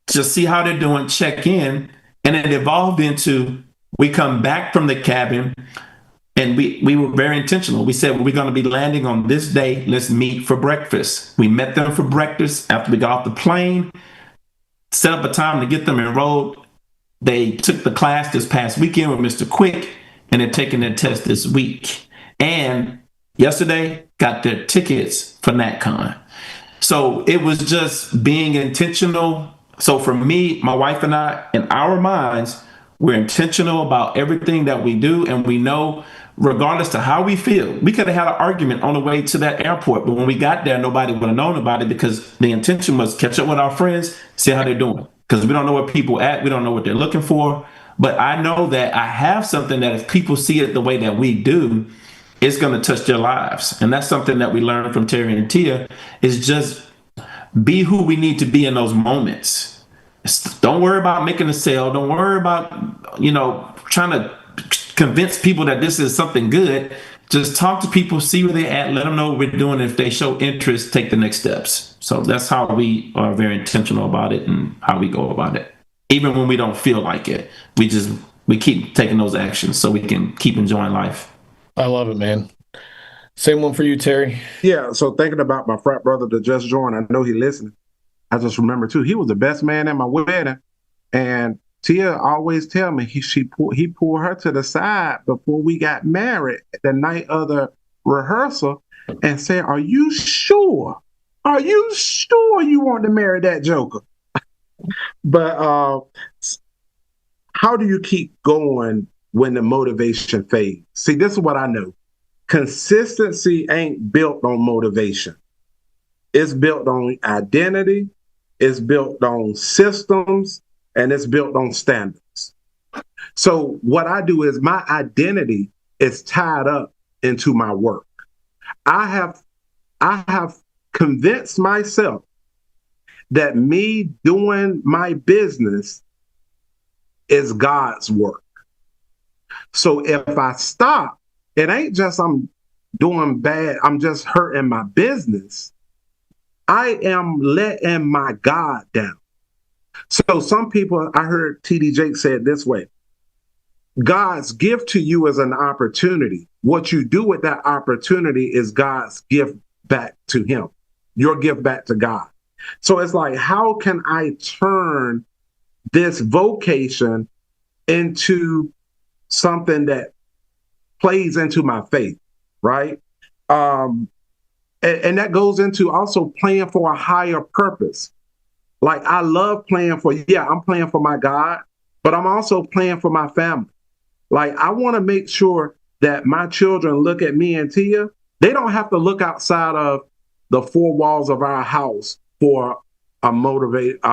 Speaker 4: just see how they're doing, check in. And it evolved into, we come back from the cabin and we were very intentional. We said, well, we're going to be landing on this day. Let's meet for breakfast. We met them for breakfast after we got off the plane, set up a time to get them enrolled. They took the class this past weekend with Mr. Quick, and they're taking their test this week. And yesterday, got their tickets for NatCon. So it was just being intentional. So for me, my wife and I, in our minds, we're intentional about everything that we do, and we know regardless to how we feel, we could have had an argument on the way to that airport, but when we got there, nobody would have known about it because the intention was catch up with our friends, see how they're doing. Because we don't know where people at, we don't know what they're looking for. But I know that I have something that if people see it the way that we do, it's going to touch their lives. And that's something that we learned from Terry and Tia, is just be who we need to be in those moments. Don't worry about making a sale. Don't worry about, trying to convince people that this is something good. Just talk to people, see where they're at, let them know what we're doing. If they show interest, take the next steps. So that's how we are very intentional about it and how we go about it. Even when we don't feel like it, we keep taking those actions so we can keep enjoying life.
Speaker 2: I love it, man. Same one for you, Terry.
Speaker 5: Yeah, so thinking about my frat brother that just joined, I know he listening. I just remember too, he was the best man at my wedding, and Tia always tell me he pulled her to the side before we got married the night of the rehearsal and said, "Are you sure? Are you sure you want to marry that joker?" But how do you keep going when the motivation fades? See, this is what I know. Consistency ain't built on motivation. It's built on identity. It's built on systems. And it's built on standards. So what I do is my identity is tied up into my work. I have convinced myself that me doing my business is God's work. So if I stop, it ain't just I'm doing bad, I'm just hurting my business. I am letting my God down. So some people, I heard T.D. Jakes say it this way: God's gift to you is an opportunity. What you do with that opportunity is God's gift back to him, your gift back to God. So it's like, how can I turn this vocation into something that plays into my faith, right? And that goes into also playing for a higher purpose. Like, I love playing I'm playing for my God, but I'm also playing for my family. Like, I want to make sure that my children look at me and Tia. They don't have to look outside of the four walls of our house for a mentor,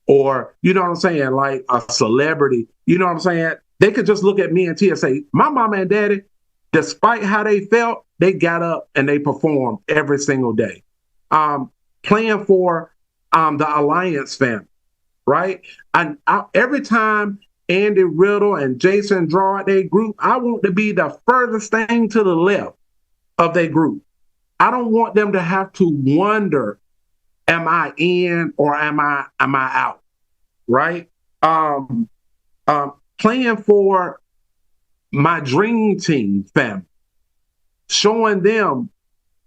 Speaker 5: or, you know what I'm saying, like a celebrity. You know what I'm saying? They could just look at me and Tia and say, my mama and daddy, despite how they felt, they got up and they performed every single day. Playing for the Alliance family, right? And every time Andy Riddle and Jason draw their group, I want to be the furthest thing to the left of their group. I don't want them to have to wonder, am I in or am I out, right? Playing for my dream team family, showing them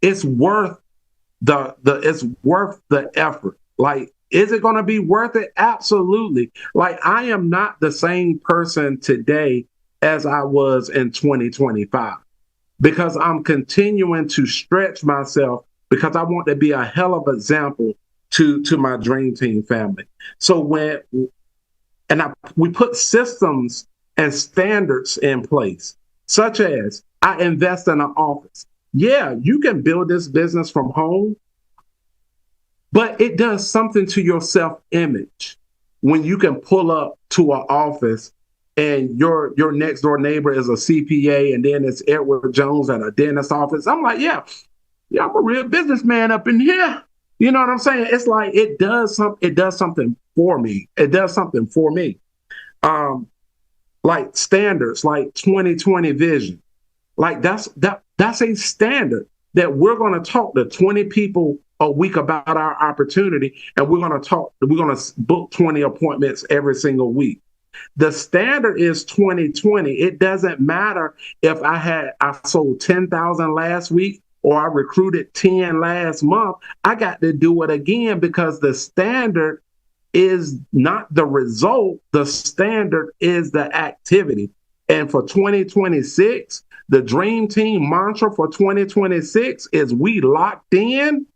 Speaker 5: it's worth the effort. Like, is it going to be worth it? Absolutely. Like, I am not the same person today as I was in 2025 because I'm continuing to stretch myself because I want to be a hell of an example to my dream team family. So we put systems and standards in place, such as I invest in an office. Yeah, you can build this business from home, but it does something to your self-image when you can pull up to an office and your next door neighbor is a CPA, and then it's Edward Jones at a dentist office. I'm like, yeah, I'm a real businessman up in here. You know what I'm saying? It's like it does something for me. It does something for me. Like standards, like 2020 vision. Like that's a standard that we're going to talk to 20 people a week about our opportunity, and we're going to book 20 appointments every single week. The standard is 2020. It doesn't matter if I sold 10,000 last week or I recruited 10 last month. I got to do it again because the standard is not the result. The standard is the activity. And for 2026, the Dream Team mantra for 2026 is we locked in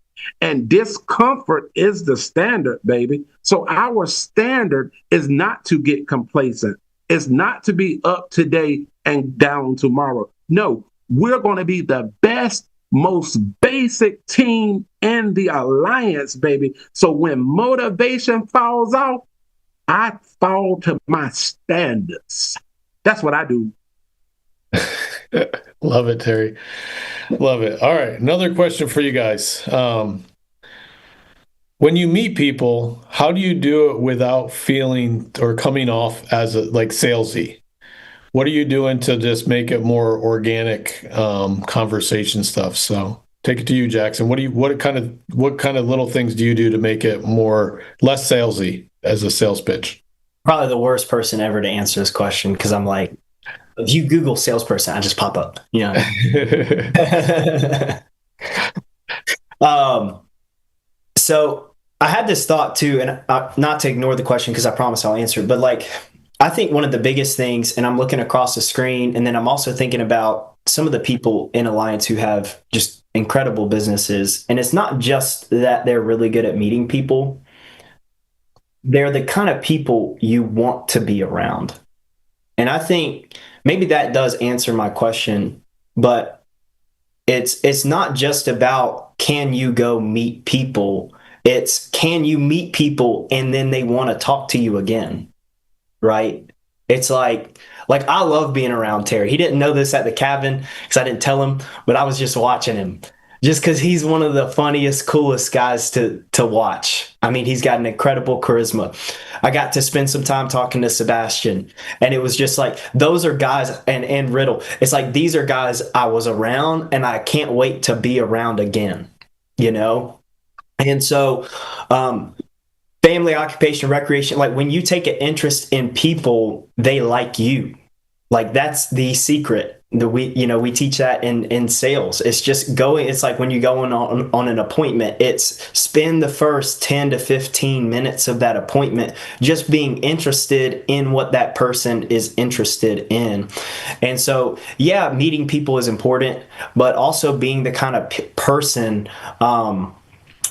Speaker 5: and discomfort is the standard, baby. So our standard is not to get complacent. is not to be up today and down tomorrow. No, we're going to be the best, most basic team in the alliance, baby. So when motivation falls off, I fall to my standards. That's what I do.
Speaker 2: Love it, Terry. Love it. All right. Another question for you guys. When you meet people, how do you do it without feeling or coming off as like salesy? What are you doing to just make it more organic conversation stuff? So take it to you, Jackson. What kind of little things do you do to make it less salesy as a sales pitch?
Speaker 3: Probably the worst person ever to answer this question, because I'm like, if you Google salesperson, I just pop up. So I had this thought too, and not to ignore the question because I promise I'll answer it, but like, I think one of the biggest things, and I'm looking across the screen, and then I'm also thinking about some of the people in Alliance who have just incredible businesses. And it's not just that they're really good at meeting people. They're the kind of people you want to be around. And I think maybe that does answer my question, but it's not just about, can you go meet people? It's, can you meet people and then they want to talk to you again? Right? It's like I love being around Terry. He didn't know this at the cabin because I didn't tell him, but I was just watching him just because he's one of the funniest, coolest guys to watch. I mean, he's got an incredible charisma. I got to spend some time talking to Sebastian, and it was just like, those are guys, and Riddle. It's like, these are guys I was around and I can't wait to be around again, And so, family, occupation, recreation, like when you take an interest in people, they like you. Like that's the secret. We teach that in sales. It's just going, it's like when you go on an appointment, it's spend the first 10 to 15 minutes of that appointment just being interested in what that person is interested in. And so, yeah, meeting people is important, but also being the kind of person,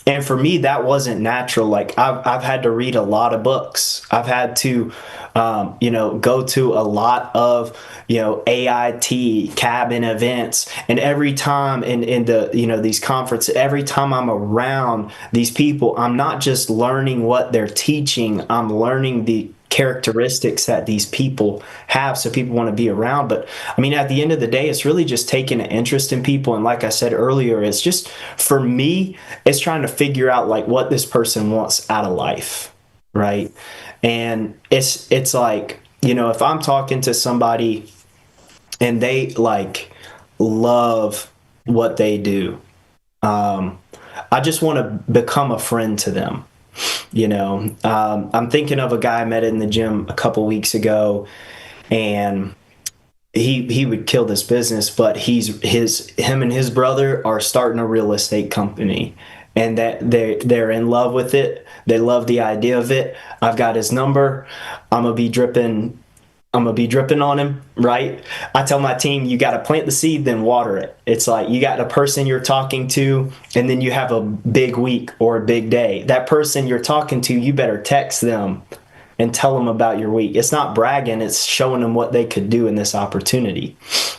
Speaker 3: and for me, that wasn't natural. Like I've had to read a lot of books. I've had to, go to a lot of, AIT cabin events. And every time in the, these conferences, every time I'm around these people, I'm not just learning what they're teaching. I'm learning the characteristics that these people have, so people want to be around. But I mean, at the end of the day, it's really just taking an interest in people. And like I said earlier, it's just, for me, it's trying to figure out like what this person wants out of life, right? And it's like, if I'm talking to somebody and they like love what they do, I just want to become a friend to them. I'm thinking of a guy I met in the gym a couple weeks ago, and he would kill this business, but him and his brother are starting a real estate company, and that they're in love with it. They love the idea of it. I've got his number. I'm gonna be dripping on him, right? I tell my team, you got to plant the seed, then water it. It's like you got a person you're talking to, and then you have a big week or a big day. That person you're talking to, you better text them and tell them about your week. It's not bragging, it's showing them what they could do in this opportunity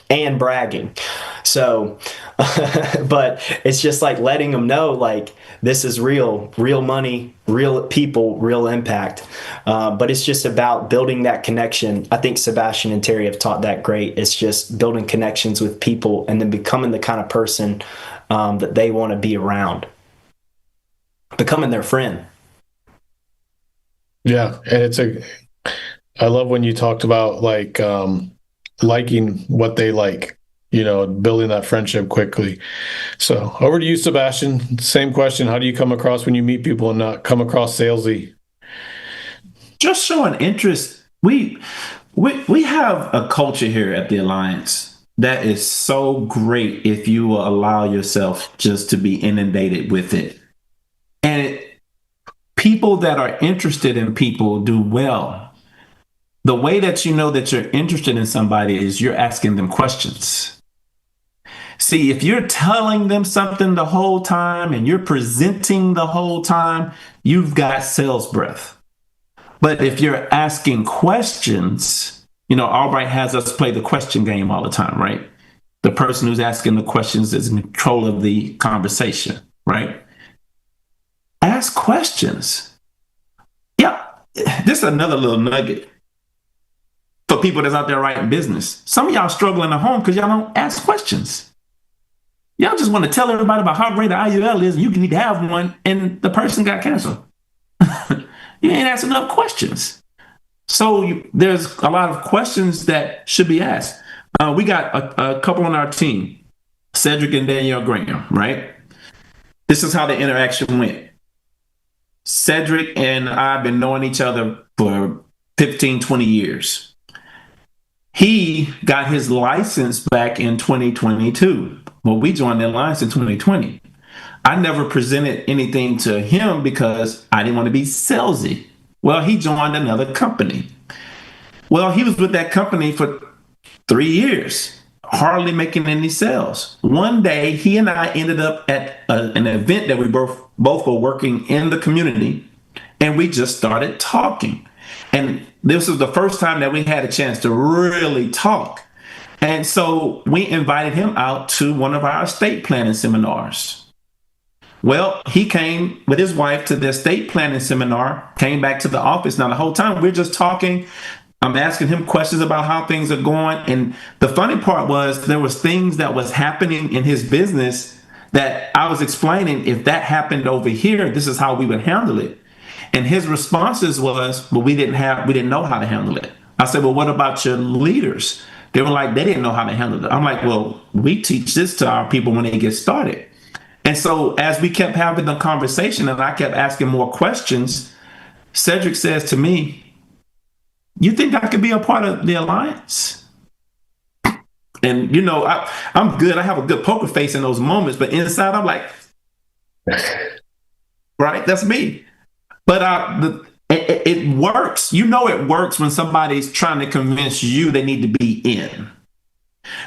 Speaker 3: and bragging. So, but it's just like letting them know, like, this is real money, real people, real impact. But it's just about building that connection. I think Sebastian and Terry have taught that great. It's just building connections with people and then becoming the kind of person that they want to be around, becoming their friend.
Speaker 2: Yeah. And I love when you talked about like liking what they like, building that friendship quickly. So over to you, Sebastian. Same question. How do you come across when you meet people and not come across salesy?
Speaker 4: Just showing interest. We have a culture here at the Alliance that is so great if you will allow yourself just to be inundated with it. And people that are interested in people do well. The way that you know that you're interested in somebody is you're asking them questions. See, if you're telling them something the whole time and you're presenting the whole time, you've got sales breath. But if you're asking questions, Albright has us play the question game all the time, right? The person who's asking the questions is in control of the conversation, right? Ask questions. Yeah, this is another little nugget for people that's out there writing business. Some of y'all struggling at home because y'all don't ask questions. Y'all just want to tell everybody about how great the IUL is and you need to have one, and the person got canceled. You ain't asked enough questions. So there's a lot of questions that should be asked. We got a couple on our team, Cedric and Danielle Graham, right? This is how the interaction went. Cedric and I have been knowing each other for 15, 20 years. He got his license back in 2022. Well, we joined the alliance in 2020. I never presented anything to him because I didn't want to be salesy. Well, he joined another company. Well, he was with that company for 3 years, hardly making any sales. One day, he and I ended up at an event that we both were working in the community, and we just started talking. And this was the first time that we had a chance to really talk. And so we invited him out to one of our estate planning seminars. Well, he came with his wife to the estate planning seminar, came back to the office. Now, the whole time we're just talking. I'm asking him questions about how things are going. And the funny part was there was things that was happening in his business that I was explaining. If that happened over here, this is how we would handle it. And his responses was, well, we didn't know how to handle it. I said, well, what about your leaders? They were like, they didn't know how to handle it. I'm like, well, we teach this to our people when they get started. And so as we kept having the conversation and I kept asking more questions, Cedric says to me, you think I could be a part of the alliance? And, I'm good. I have a good poker face in those moments, but inside I'm like, right, that's me. But it works. It works when somebody's trying to convince you they need to be in.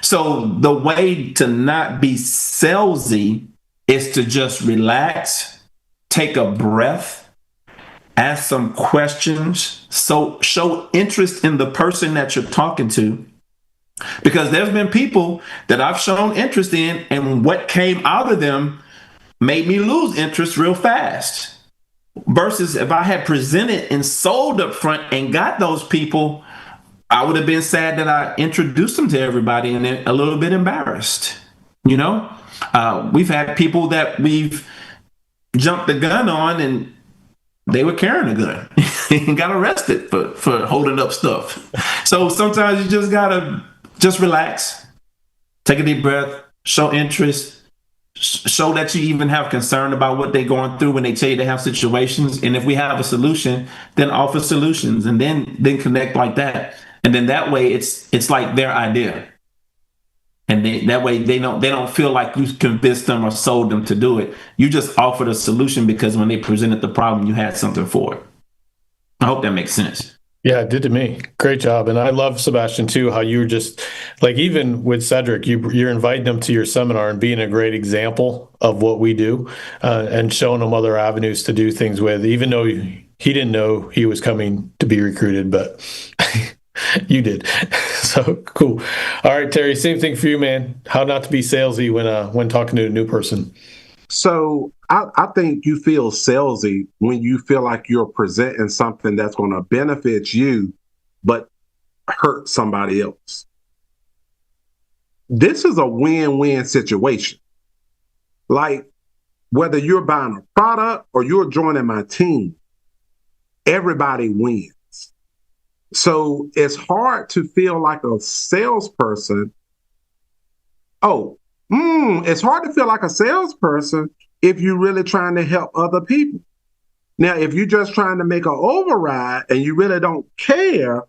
Speaker 4: So the way to not be salesy is to just relax, take a breath, ask some questions, so show interest in the person that you're talking to. Because there's been people that I've shown interest in, and what came out of them made me lose interest real fast. Versus if I had presented and sold up front and got those people, I would have been sad that I introduced them to everybody and then a little bit embarrassed. We've had people that we've jumped the gun on and they were carrying a gun and got arrested for holding up stuff. So sometimes you just gotta just relax, take a deep breath, show interest, show that you even have concern about what they're going through when they tell you they have situations. And if we have a solution, then offer solutions and then connect like that. And then that way it's like their idea. And that way they don't feel like you convinced them or sold them to do it. You just offered a solution because when they presented the problem, you had something for it. I hope that makes sense.
Speaker 2: Yeah, it did to me. Great job. And I love, Sebastian, too, how you were just like, even with Cedric, you're inviting them to your seminar and being a great example of what we do and showing them other avenues to do things with, even though he didn't know he was coming to be recruited, but you did. So cool. All right, Terry, same thing for you, man. How not to be salesy when talking to a new person.
Speaker 5: So I think you feel salesy when you feel like you're presenting something that's going to benefit you, but hurt somebody else. This is a win-win situation. Like whether you're buying a product or you're joining my team, everybody wins. So it's hard to feel like a salesperson. It's hard to feel like a salesperson if you're really trying to help other people. Now, if you're just trying to make an override and you really don't care,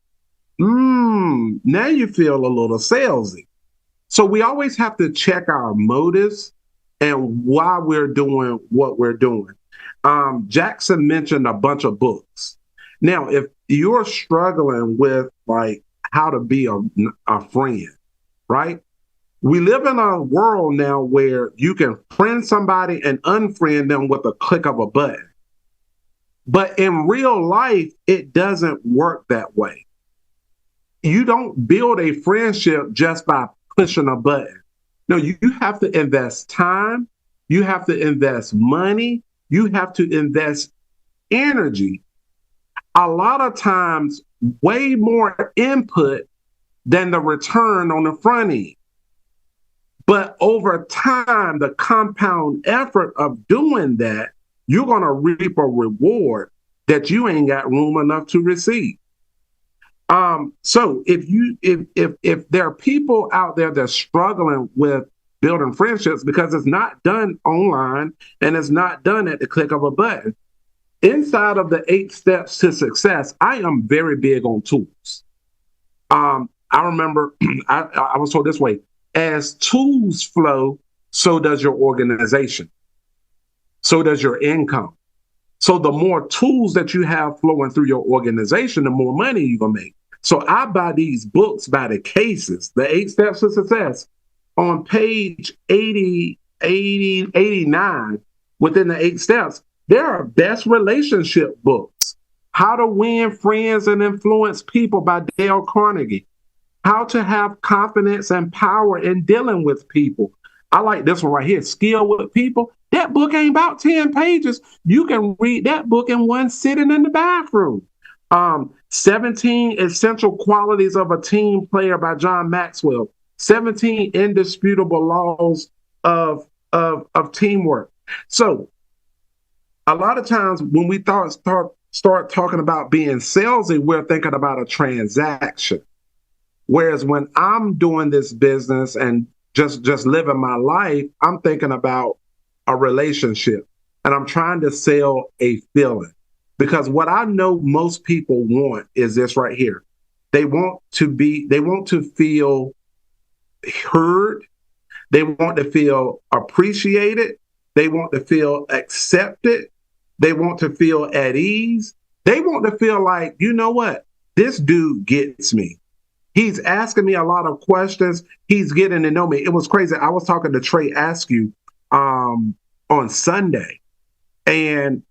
Speaker 5: now you feel a little salesy. So we always have to check our motives and why we're doing what we're doing. Jackson mentioned a bunch of books. Now, if you're struggling with like how to be a friend, right? We live in a world now where you can friend somebody and unfriend them with a click of a button. But in real life, it doesn't work that way. you don't build a friendship just by pushing a button. No, you have to invest time. You have to invest money. You have to invest energy. A lot of times, way more input than the return on the front end. But over time, the compound effort of doing that, you're going to reap a reward that you ain't got room enough to receive. So if there are people out there that's struggling with building friendships because it's not done online and it's not done at the click of a button, inside of the 8 steps to success, I am very big on tools. I remember I was told this way: as tools flow, so does your organization, so does your income. So the more tools that you have flowing through your organization, the more money you're gonna make. So I buy these books by the cases, the 8 steps to success. On page 89, within the 8 steps, there are best relationship books. How to Win Friends and Influence People by Dale Carnegie. How to Have Confidence and Power in Dealing with People. I like this one right here, Skill with People. That book ain't about 10 pages. You can read that book in one sitting in the bathroom. 17 Essential Qualities of a Team Player by John Maxwell. 17 Indisputable Laws of Teamwork. So a lot of times when we start talking about being salesy, we're thinking about a transaction. Whereas when I'm doing this business and just living my life, I'm thinking about a relationship, and I'm trying to sell a feeling. Because what I know most people want is this right here. They want to feel heard. They want to feel appreciated. They want to feel accepted. They want to feel at ease. They want to feel like, you know what? This dude gets me. He's asking me a lot of questions. He's getting to know me. It was crazy. I was talking to Trey Askew on Sunday, and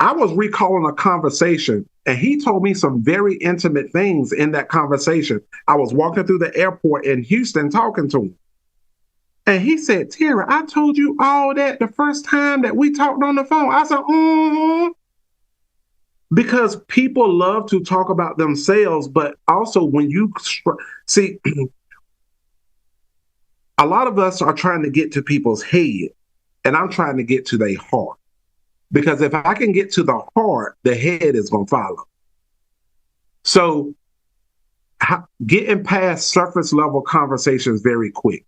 Speaker 5: I was recalling a conversation, and he told me some very intimate things in that conversation. I was walking through the airport in Houston talking to him, and he said, "Tara, I told you all that the first time that we talked on the phone." I said, mm-hmm. Because people love to talk about themselves, but also when you see, a lot of us are trying to get to people's head, and I'm trying to get to their heart. Because if I can get to the heart, the head is going to follow. So getting past surface level conversations very quick.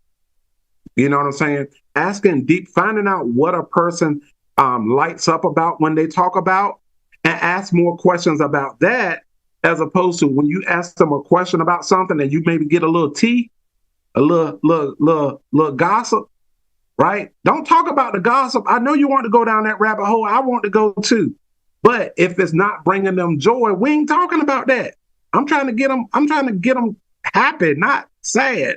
Speaker 5: You know what I'm saying? Asking deep, finding out what a person lights up about when they talk about, and ask more questions about that, as opposed to when you ask them a question about something and you maybe get a little tea, a little gossip, right? Don't talk about the gossip. I know you want to go down that rabbit hole. I want to go too. But if it's not bringing them joy, we ain't talking about that. I'm trying to get them happy, not sad.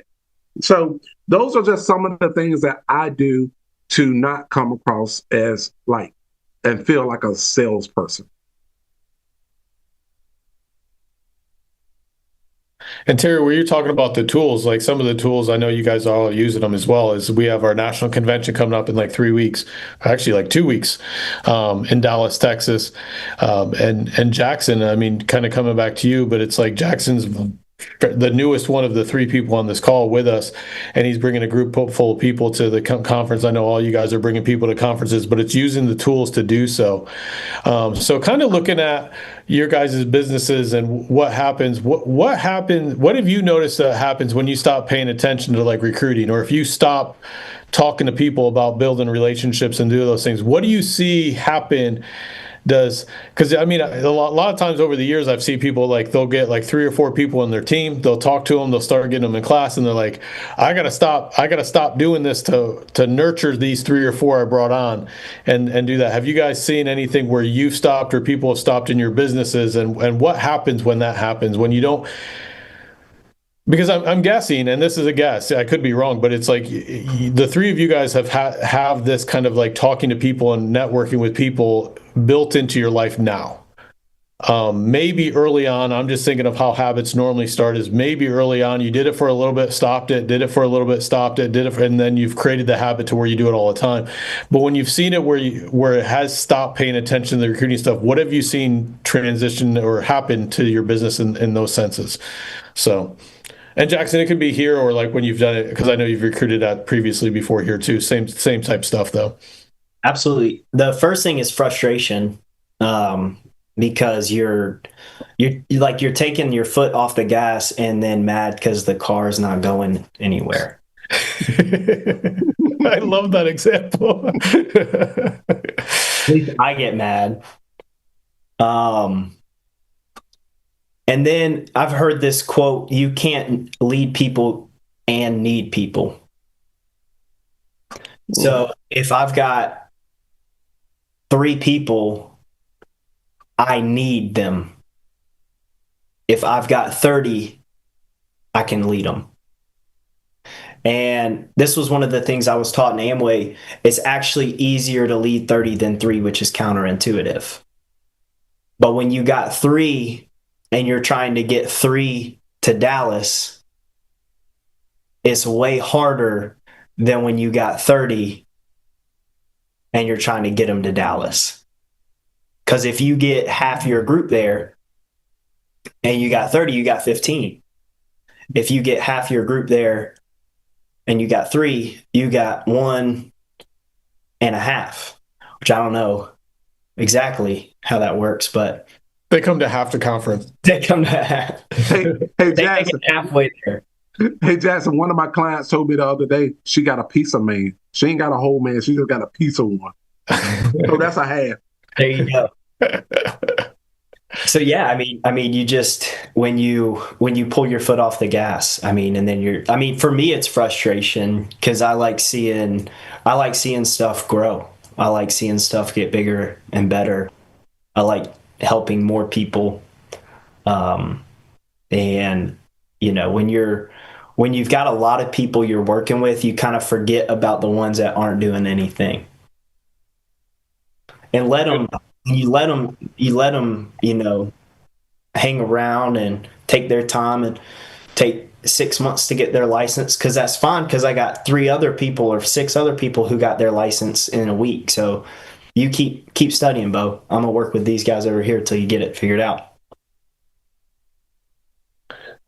Speaker 5: So those are just some of the things that I do to not come across as like and feel like a salesperson.
Speaker 2: And Terry, where you're talking about the tools, like some of the tools, I know you guys are all using them as well, is we have our national convention coming up in like 3 weeks, actually like 2 weeks, in Dallas, Texas. And Jackson, I mean, kind of coming back to you, but it's like Jackson's the newest one of the 3 people on this call with us, and he's bringing a group full of people to the conference. I know all you guys are bringing people to conferences, but it's using the tools to do so. So kind of looking at your guys' businesses and what happens, what happened, what have you noticed that happens when you stop paying attention to like recruiting, or if you stop talking to people about building relationships and do those things? What do you see happen? Because I mean, a lot of times over the years, I've seen people like they'll get like 3 or 4 people in their team. They'll talk to them. They'll start getting them in class, and they're like, "I gotta stop doing this to nurture these 3 or 4 I brought on, and do that." Have you guys seen anything where you've stopped or people have stopped in your businesses, and what happens when that happens when you don't? Because I'm guessing, and this is a guess, I could be wrong, but it's like the 3 of you guys have this kind of like talking to people and networking with people built into your life now. Maybe early on, I'm just thinking of how habits normally start is maybe early on you did it for a little bit, stopped it, did it for a little bit, stopped it, and then you've created the habit to where you do it all the time. But when you've seen it where it has stopped paying attention to the recruiting stuff, what have you seen transition or happen to your business in those senses? So, and Jackson, it could be here or like when you've done it, because I know you've recruited at previously before here too. Same type stuff though.
Speaker 3: Absolutely. The first thing is frustration. Because you're taking your foot off the gas and then mad because the car's not going anywhere.
Speaker 2: I love that example.
Speaker 3: At least I get mad. And then I've heard this quote, you can't lead people and need people. So if I've got 3 people, I need them. If I've got 30, I can lead them. And this was one of the things I was taught in Amway. It's actually easier to lead 30 than 3, which is counterintuitive. But when you got 3 and you're trying to get 3 to Dallas, it's way harder than when you got 30 and you're trying to get them to Dallas. Because if you get half your group there and you got 30, you got 15. If you get half your group there and you got 3, you got 1.5, which I don't know exactly how that works, but
Speaker 2: they come to half the conference.
Speaker 3: They come to half.
Speaker 5: Hey Jackson,
Speaker 3: halfway there.
Speaker 5: Hey Jackson, one of my clients told me the other day she got a piece of man. She ain't got a whole man. She just got a piece of one. So that's a half.
Speaker 3: There you go. So yeah, I mean, you just when you pull your foot off the gas, and then for me, it's frustration because I like seeing stuff grow. I like seeing stuff get bigger and better. I like helping more people. And when you've got a lot of people you're working with, you kind of forget about the ones that aren't doing anything, and you let them, hang around and take their time and take 6 months to get their license. Cause that's fine. Cause I got 3 other people or 6 other people who got their license in a week. So you keep studying, Bo. I'm gonna work with these guys over here till you get it figured out.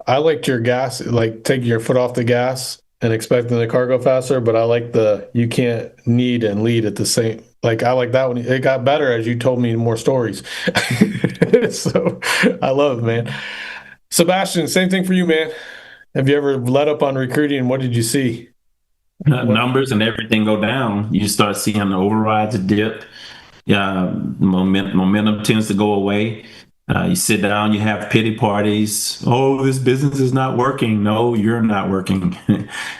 Speaker 2: I liked your gas, like taking your foot off the gas and expecting the car go faster, but I like you can't need and lead at the same. Like I like that one. It got better as you told me more stories. So I love it, man. Sebastian, same thing for you, man. Have you ever let up on recruiting? What did you see?
Speaker 4: Numbers and everything go down. You start seeing the overrides dip. Momentum tends to go away. You sit down, you have pity parties. Oh, this business is not working. No, you're not working.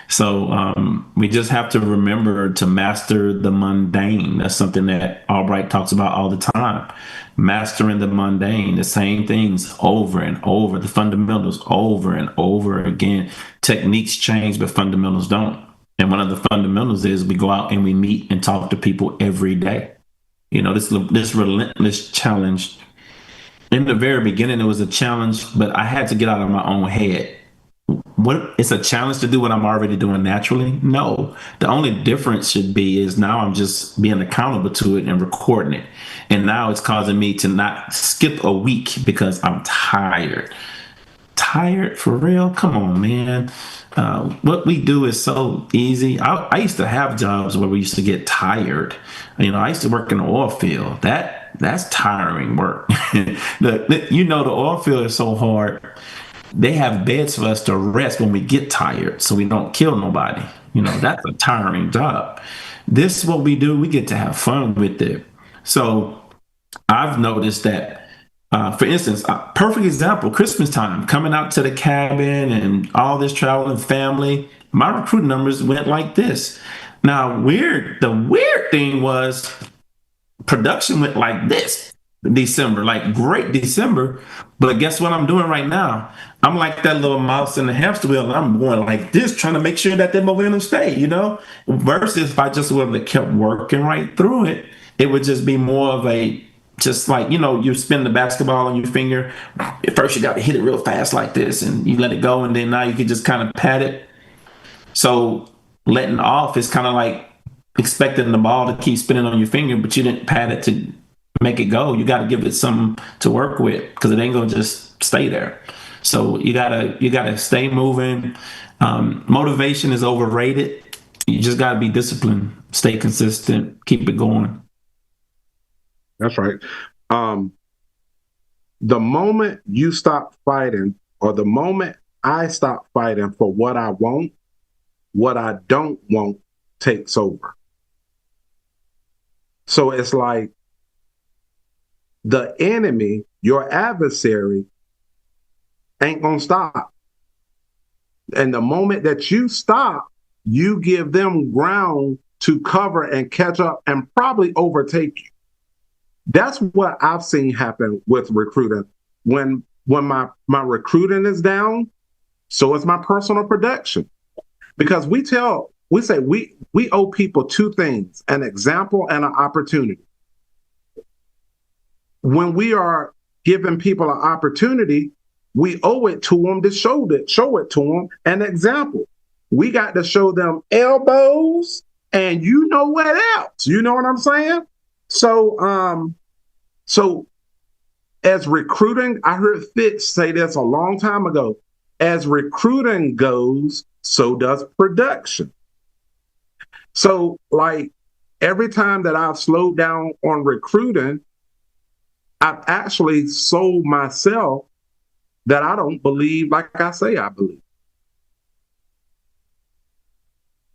Speaker 4: So we just have to remember to master the mundane. That's something that Albright talks about all the time. Mastering the mundane, the same things over and over, the fundamentals over and over again. Techniques change, but fundamentals don't. And one of the fundamentals is we go out and we meet and talk to people every day. This relentless challenge. In the very beginning, it was a challenge, but I had to get out of my own head. It's a challenge to do what I'm already doing naturally? No. The only difference should be is now I'm just being accountable to it and recording it. And now it's causing me to not skip a week because I'm tired. Tired for real? Come on, man. What we do is so easy. I used to have jobs where we used to get tired. I used to work in the oil field. That's tiring work. The oil field is so hard. They have beds for us to rest when we get tired so we don't kill nobody. That's a tiring job. This is what we do. We get to have fun with it. So I've noticed that, for instance, a perfect example, Christmas time, coming out to the cabin and all this traveling family, my recruiting numbers went like this. Now, the weird thing was production went like this December, like great December. But guess what I'm doing right now? I'm like that little mouse in the hamster wheel, and I'm going like this, trying to make sure that the momentum stay, versus if I just would have kept working right through it, it would just be more of a just like, you spin the basketball on your finger. At first, you got to hit it real fast like this, and you let it go, and then now you can just kind of pat it. So letting off is kind of like expecting the ball to keep spinning on your finger, but you didn't pat it to make it go. You got to give it something to work with, because it ain't gonna just stay there. So you gotta stay moving. Motivation is overrated. You just gotta be disciplined, stay consistent, keep it going.
Speaker 5: That's right. The moment you stop fighting, or the moment I stop fighting for what I want, what I don't want takes over. So it's like the enemy, your adversary, ain't gonna stop. And the moment that you stop, you give them ground to cover and catch up and probably overtake you. That's what I've seen happen with recruiting. When my recruiting is down, so is my personal production. Because we say we owe people two things: an example and an opportunity. When we are giving people an opportunity, we owe it to them to show it to them an example. We got to show them elbows and you know what else. You know what I'm saying? So as recruiting, I heard Fitch say this a long time ago. As recruiting goes, so does production. So like every time that I've slowed down on recruiting, I've actually sold myself that I don't believe like I say I believe.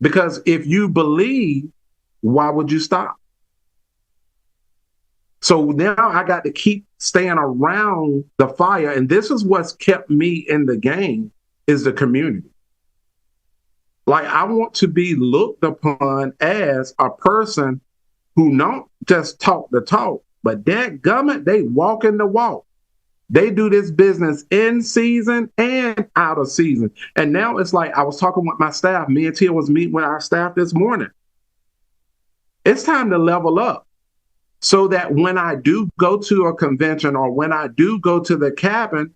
Speaker 5: Because if you believe, why would you stop? So now I got to keep staying around the fire. And this is what's kept me in the game, is the community. Like, I want to be looked upon as a person who don't just talk the talk, but dadgummit, they walk in the walk. They do this business in season and out of season. And now it's like, I was talking with my staff. Me and Tia was meeting with our staff this morning. It's time to level up so that when I do go to a convention or when I do go to the cabin,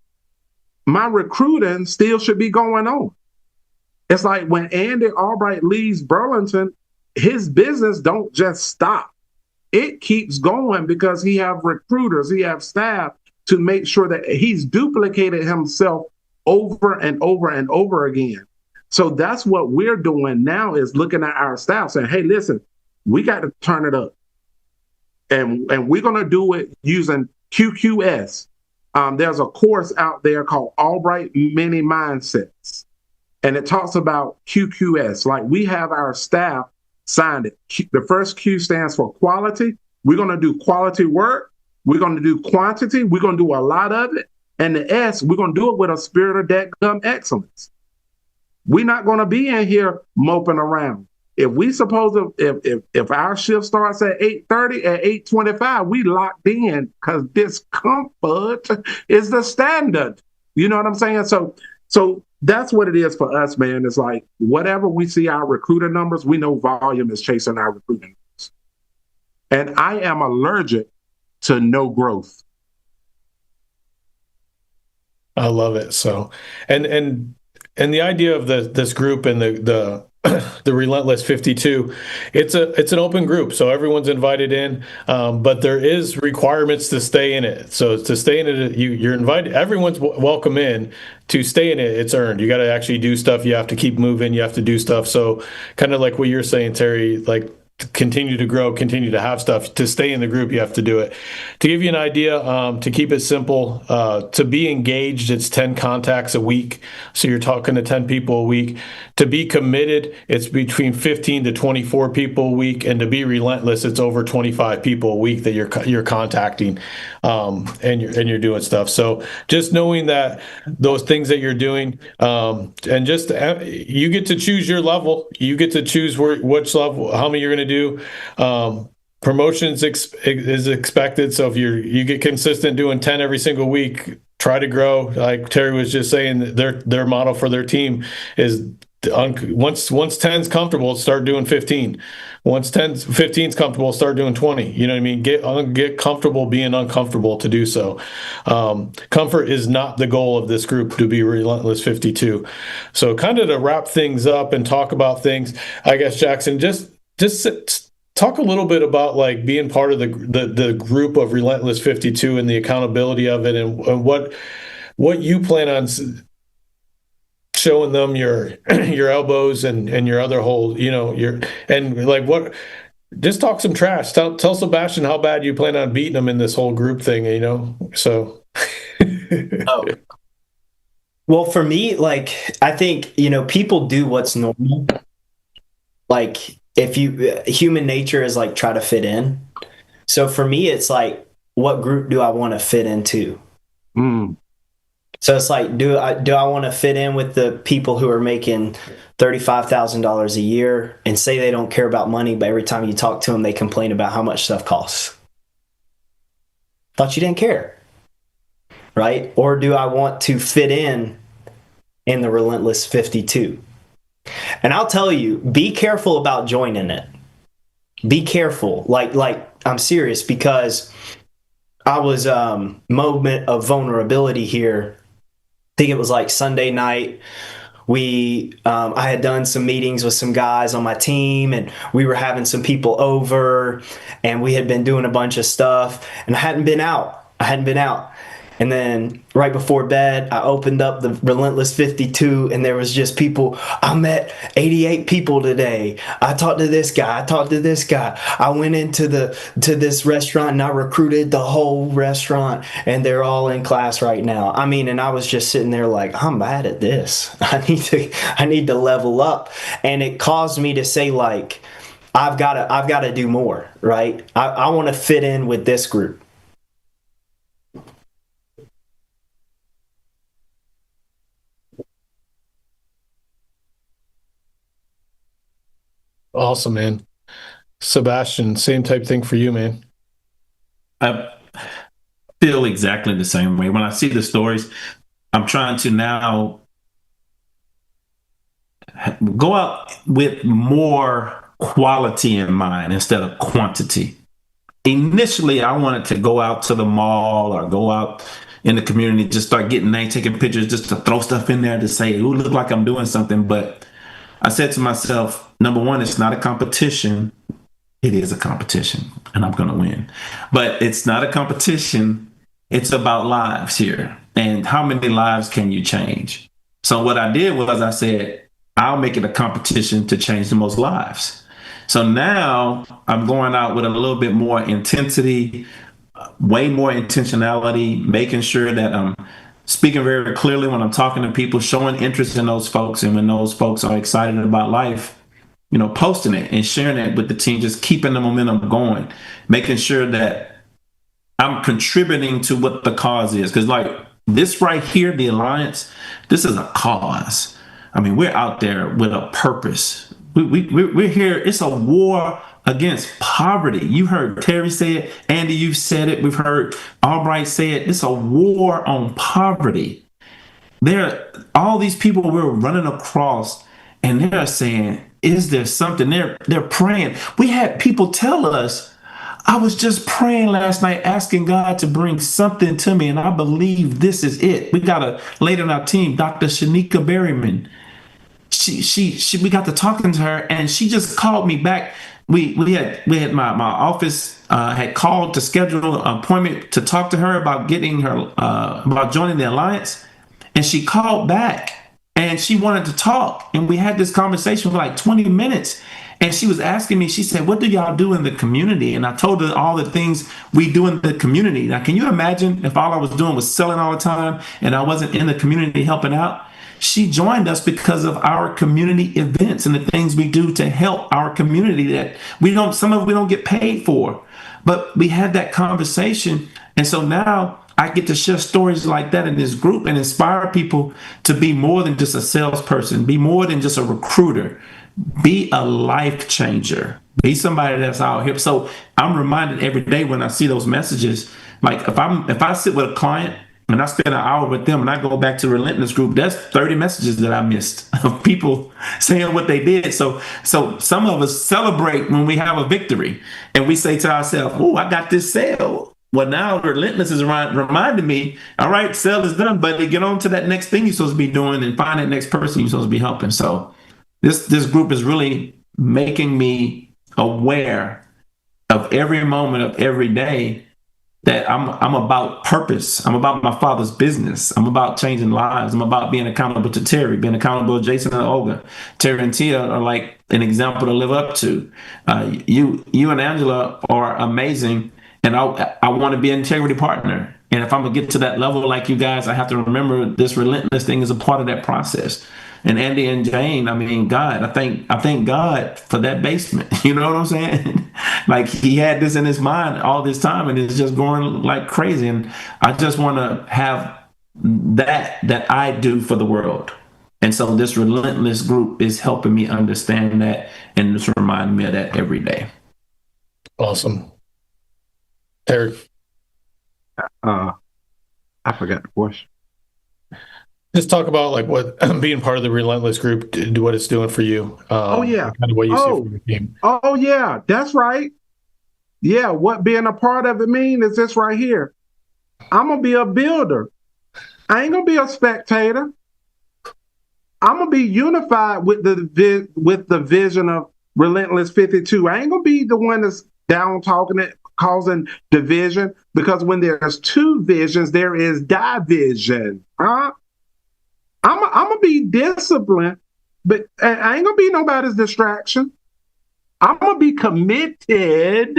Speaker 5: my recruiting still should be going on. It's like when Andy Albright leaves Burlington, his business don't just stop. It keeps going because he have recruiters, he have staff to make sure that he's duplicated himself over and over and over again. So that's what we're doing now, is looking at our staff saying, hey, listen, we got to turn it up. And we're going to do it using QQS. There's a course out there called Albright Mini Mindsets. And it talks about QQS. Like, we have our staff signed it. The first Q stands for quality. We're going to do quality work. We're going to do quantity. We're going to do a lot of it. And the S, we're going to do it with a spirit of dadgum excellence. We're not going to be in here moping around. If we suppose if our shift starts at 8:30, at 8:25, we locked in, because discomfort is the standard. You know what I'm saying? So that's what it is for us, man. It's like, whatever we see our recruiter numbers, we know volume is chasing our recruiting numbers. And I am allergic to no growth.
Speaker 2: I love it. So, and the idea of this group and the Relentless 52, it's an open group, so everyone's invited in, but there is requirements to stay in it. So to stay in it, you're invited. Everyone's welcome in. To stay in it, it's earned. You got to actually do stuff. You have to keep moving. You have to do stuff. So kind of like what you're saying, Terry, like, to continue to grow, continue to have stuff. To stay in the group, you have to do it. To give you an idea, to keep it simple, to be engaged, it's 10 contacts a week. So you're talking to 10 people a week. To be committed, it's between 15 to 24 people a week. And to be relentless, it's over 25 people a week that you're contacting, and you're doing stuff. So just knowing that those things that you're doing, and just you get to choose your level. You get to choose which level, how many you're going to do. Promotions is expected. So if you get consistent doing 10 every single week, try to grow. Like Terry was just saying, their model for their team is once 10's comfortable, start doing 15. Once 15's comfortable, start doing 20. You know what I mean? Get comfortable being uncomfortable to do so. Comfort is not the goal of this group to be Relentless 52. So kind of to wrap things up and talk about things, I guess, Jackson, just talk a little bit about like being part of the group of Relentless 52 and the accountability of it, and what you plan on showing them your elbows and your other hold, just talk some trash. Tell Sebastian how bad you plan on beating him in this whole group thing, so.
Speaker 3: Oh. Well, for me, like, I think, people do what's normal. Like, human nature is like try to fit in. So for me, it's like, what group do I want to fit into? So it's like, do I want to fit in with the people who are making $35,000 a year and say they don't care about money, but every time you talk to them, they complain about how much stuff costs? Thought you didn't care, right? Or do I want to fit in the Relentless 52? And I'll tell you, be careful about joining it. Be careful. Like I'm serious, because I was moment of vulnerability here. I think it was like Sunday night. I had done some meetings with some guys on my team, and we were having some people over, and we had been doing a bunch of stuff, and I hadn't been out. And then right before bed, I opened up the Relentless 52, and there was just people. I met 88 people today. I talked to this guy. I went to this restaurant, and I recruited the whole restaurant, and they're all in class right now. I mean, and I was just sitting there like, I'm bad at this. I need to level up. And it caused me to say, like, I've got to do more, right? I want to fit in with this group.
Speaker 2: Awesome, man. Sebastian, same type thing for you, man.
Speaker 4: I feel exactly the same way. When I see the stories, I'm trying to now go out with more quality in mind instead of quantity. Initially, I wanted to go out to the mall or go out in the community, just start getting names, taking pictures, just to throw stuff in there to say, ooh, look like I'm doing something. But I said to myself, number one, it's not a competition. It is a competition, and I'm going to win. But it's not a competition. It's about lives here. And how many lives can you change? So what I did was I said, I'll make it a competition to change the most lives. So now I'm going out with a little bit more intensity, way more intentionality, making sure that I'm speaking very clearly when I'm talking to people, showing interest in those folks. And when those folks are excited about life, posting it and sharing it with the team, just keeping the momentum going, making sure that I'm contributing to what the cause is. Because like this right here, the Alliance, this is a cause. I mean, we're out there with a purpose. We're here. It's a war against poverty. You heard Terry say it. Andy, you said it. We've heard Albright say it. It's a war on poverty. All these people we're running across, and they're saying, is there something? They're praying. We had people tell us, I was just praying last night, asking God to bring something to me, and I believe this is it. We got a lady on our team, Dr. Shanika Berryman. We got to talking to her, and she just called me back. We had my office had called to schedule an appointment to talk to her about getting her about joining the Alliance, and she called back and she wanted to talk, and we had this conversation for like 20 minutes. And she was asking me, she said, what do y'all do in the community? And I told her all the things we do in the community. Now, can you imagine if all I was doing was selling all the time and I wasn't in the community helping out? She joined us because of our community events and the things we do to help our community that some of it we don't get paid for. But we had that conversation. And so now I get to share stories like that in this group and inspire people to be more than just a salesperson, be more than just a recruiter. Be a life changer. Be somebody that's out here. So I'm reminded every day when I see those messages, like if I sit with a client and I spend an hour with them, and I go back to Relentless group, that's 30 messages that I missed of people saying what they did. So some of us celebrate when we have a victory, and we say to ourselves, oh, I got this sale. Well, now Relentless is reminding me, all right, sale is done, but get on to that next thing you're supposed to be doing and find that next person you're supposed to be helping. So this group is really making me aware of every moment of every day that I'm about purpose. I'm about my Father's business. I'm about changing lives. I'm about being accountable to Terry, being accountable to Jason and Olga. Terry and Tia are like an example to live up to. You and Angela are amazing, and I want to be an integrity partner. And if I'm gonna get to that level like you guys, I have to remember this Relentless thing is a part of that process. And Andy and Jane, I mean, God, I thank God for that basement. You know what I'm saying? Like, he had this in his mind all this time, and it's just going like crazy. And I just want to have that I do for the world. And so this Relentless group is helping me understand that, and it's reminding me of that every day.
Speaker 2: Awesome. Eric.
Speaker 5: I forgot the question.
Speaker 2: Just talk about like what being part of the Relentless group, what it's doing for you. Kind of what you see from your team.
Speaker 5: Oh yeah, that's right. Yeah, what being a part of it mean is this right here. I'm gonna be a builder. I ain't gonna be a spectator. I'm gonna be unified with the vision of Relentless 52. I ain't gonna be the one that's down talking it, causing division, because when there's two visions, there is division. I'm gonna be disciplined, but I ain't gonna be nobody's distraction. I'm gonna be committed.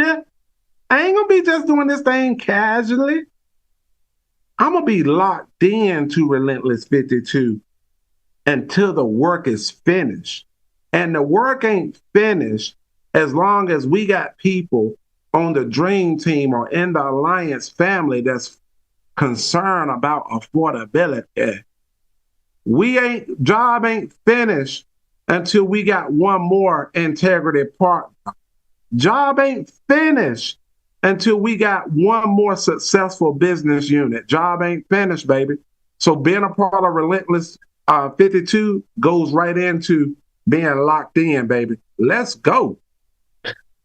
Speaker 5: I ain't gonna be just doing this thing casually. I'm gonna be locked in to Relentless 52 until the work is finished. And the work ain't finished as long as we got people on the dream team or in the Alliance family that's concerned about affordability. Job ain't finished until we got one more integrity partner. Job ain't finished until we got one more successful business unit. Job ain't finished, baby. So being a part of Relentless 52 goes right into being locked in, baby. Let's go.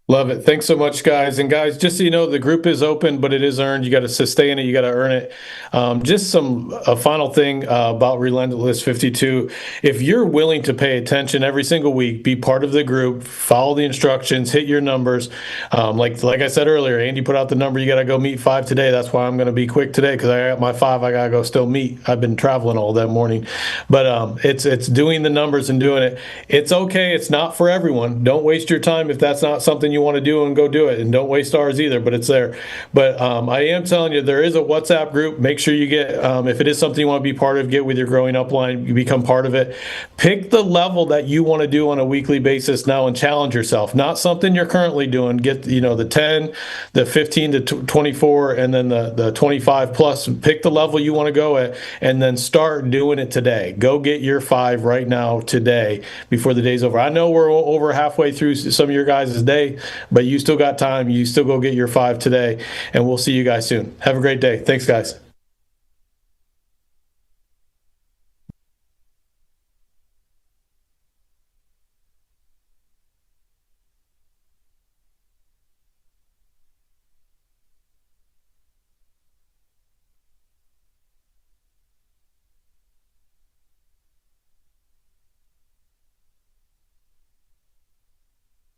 Speaker 2: Love it. Thanks so much, guys. And guys, just so you know, the group is open, but it is earned. You got to stay in it. You got to earn it. Just a final thing about Relentless 52. If you're willing to pay attention every single week, be part of the group, follow the instructions, hit your numbers. Like I said earlier, Andy put out the number. You got to go meet 5 today. That's why I'm going to be quick today, because I got my 5. I got to go still meet. I've been traveling all that morning. But it's doing the numbers and doing it. It's okay. It's not for everyone. Don't waste your time if that's not something you want to do, and go do it. And don't waste ours either, but it's there. But I am telling you, there is a WhatsApp group. Make sure you get, if it is something you want to be part of, get with your growing up line, you become part of it. Pick the level that you want to do on a weekly basis now and challenge yourself. Not something you're currently doing. Get, the 10, the 15 to 24, and then the 25 plus. Pick the level you want to go at, and then start doing it today. Go get your 5 right now today before the day's over. I know we're over halfway through some of your guys' day, but you still got time. You still go get your 5 today, and we'll see you guys soon. Have a great day. Thanks, guys.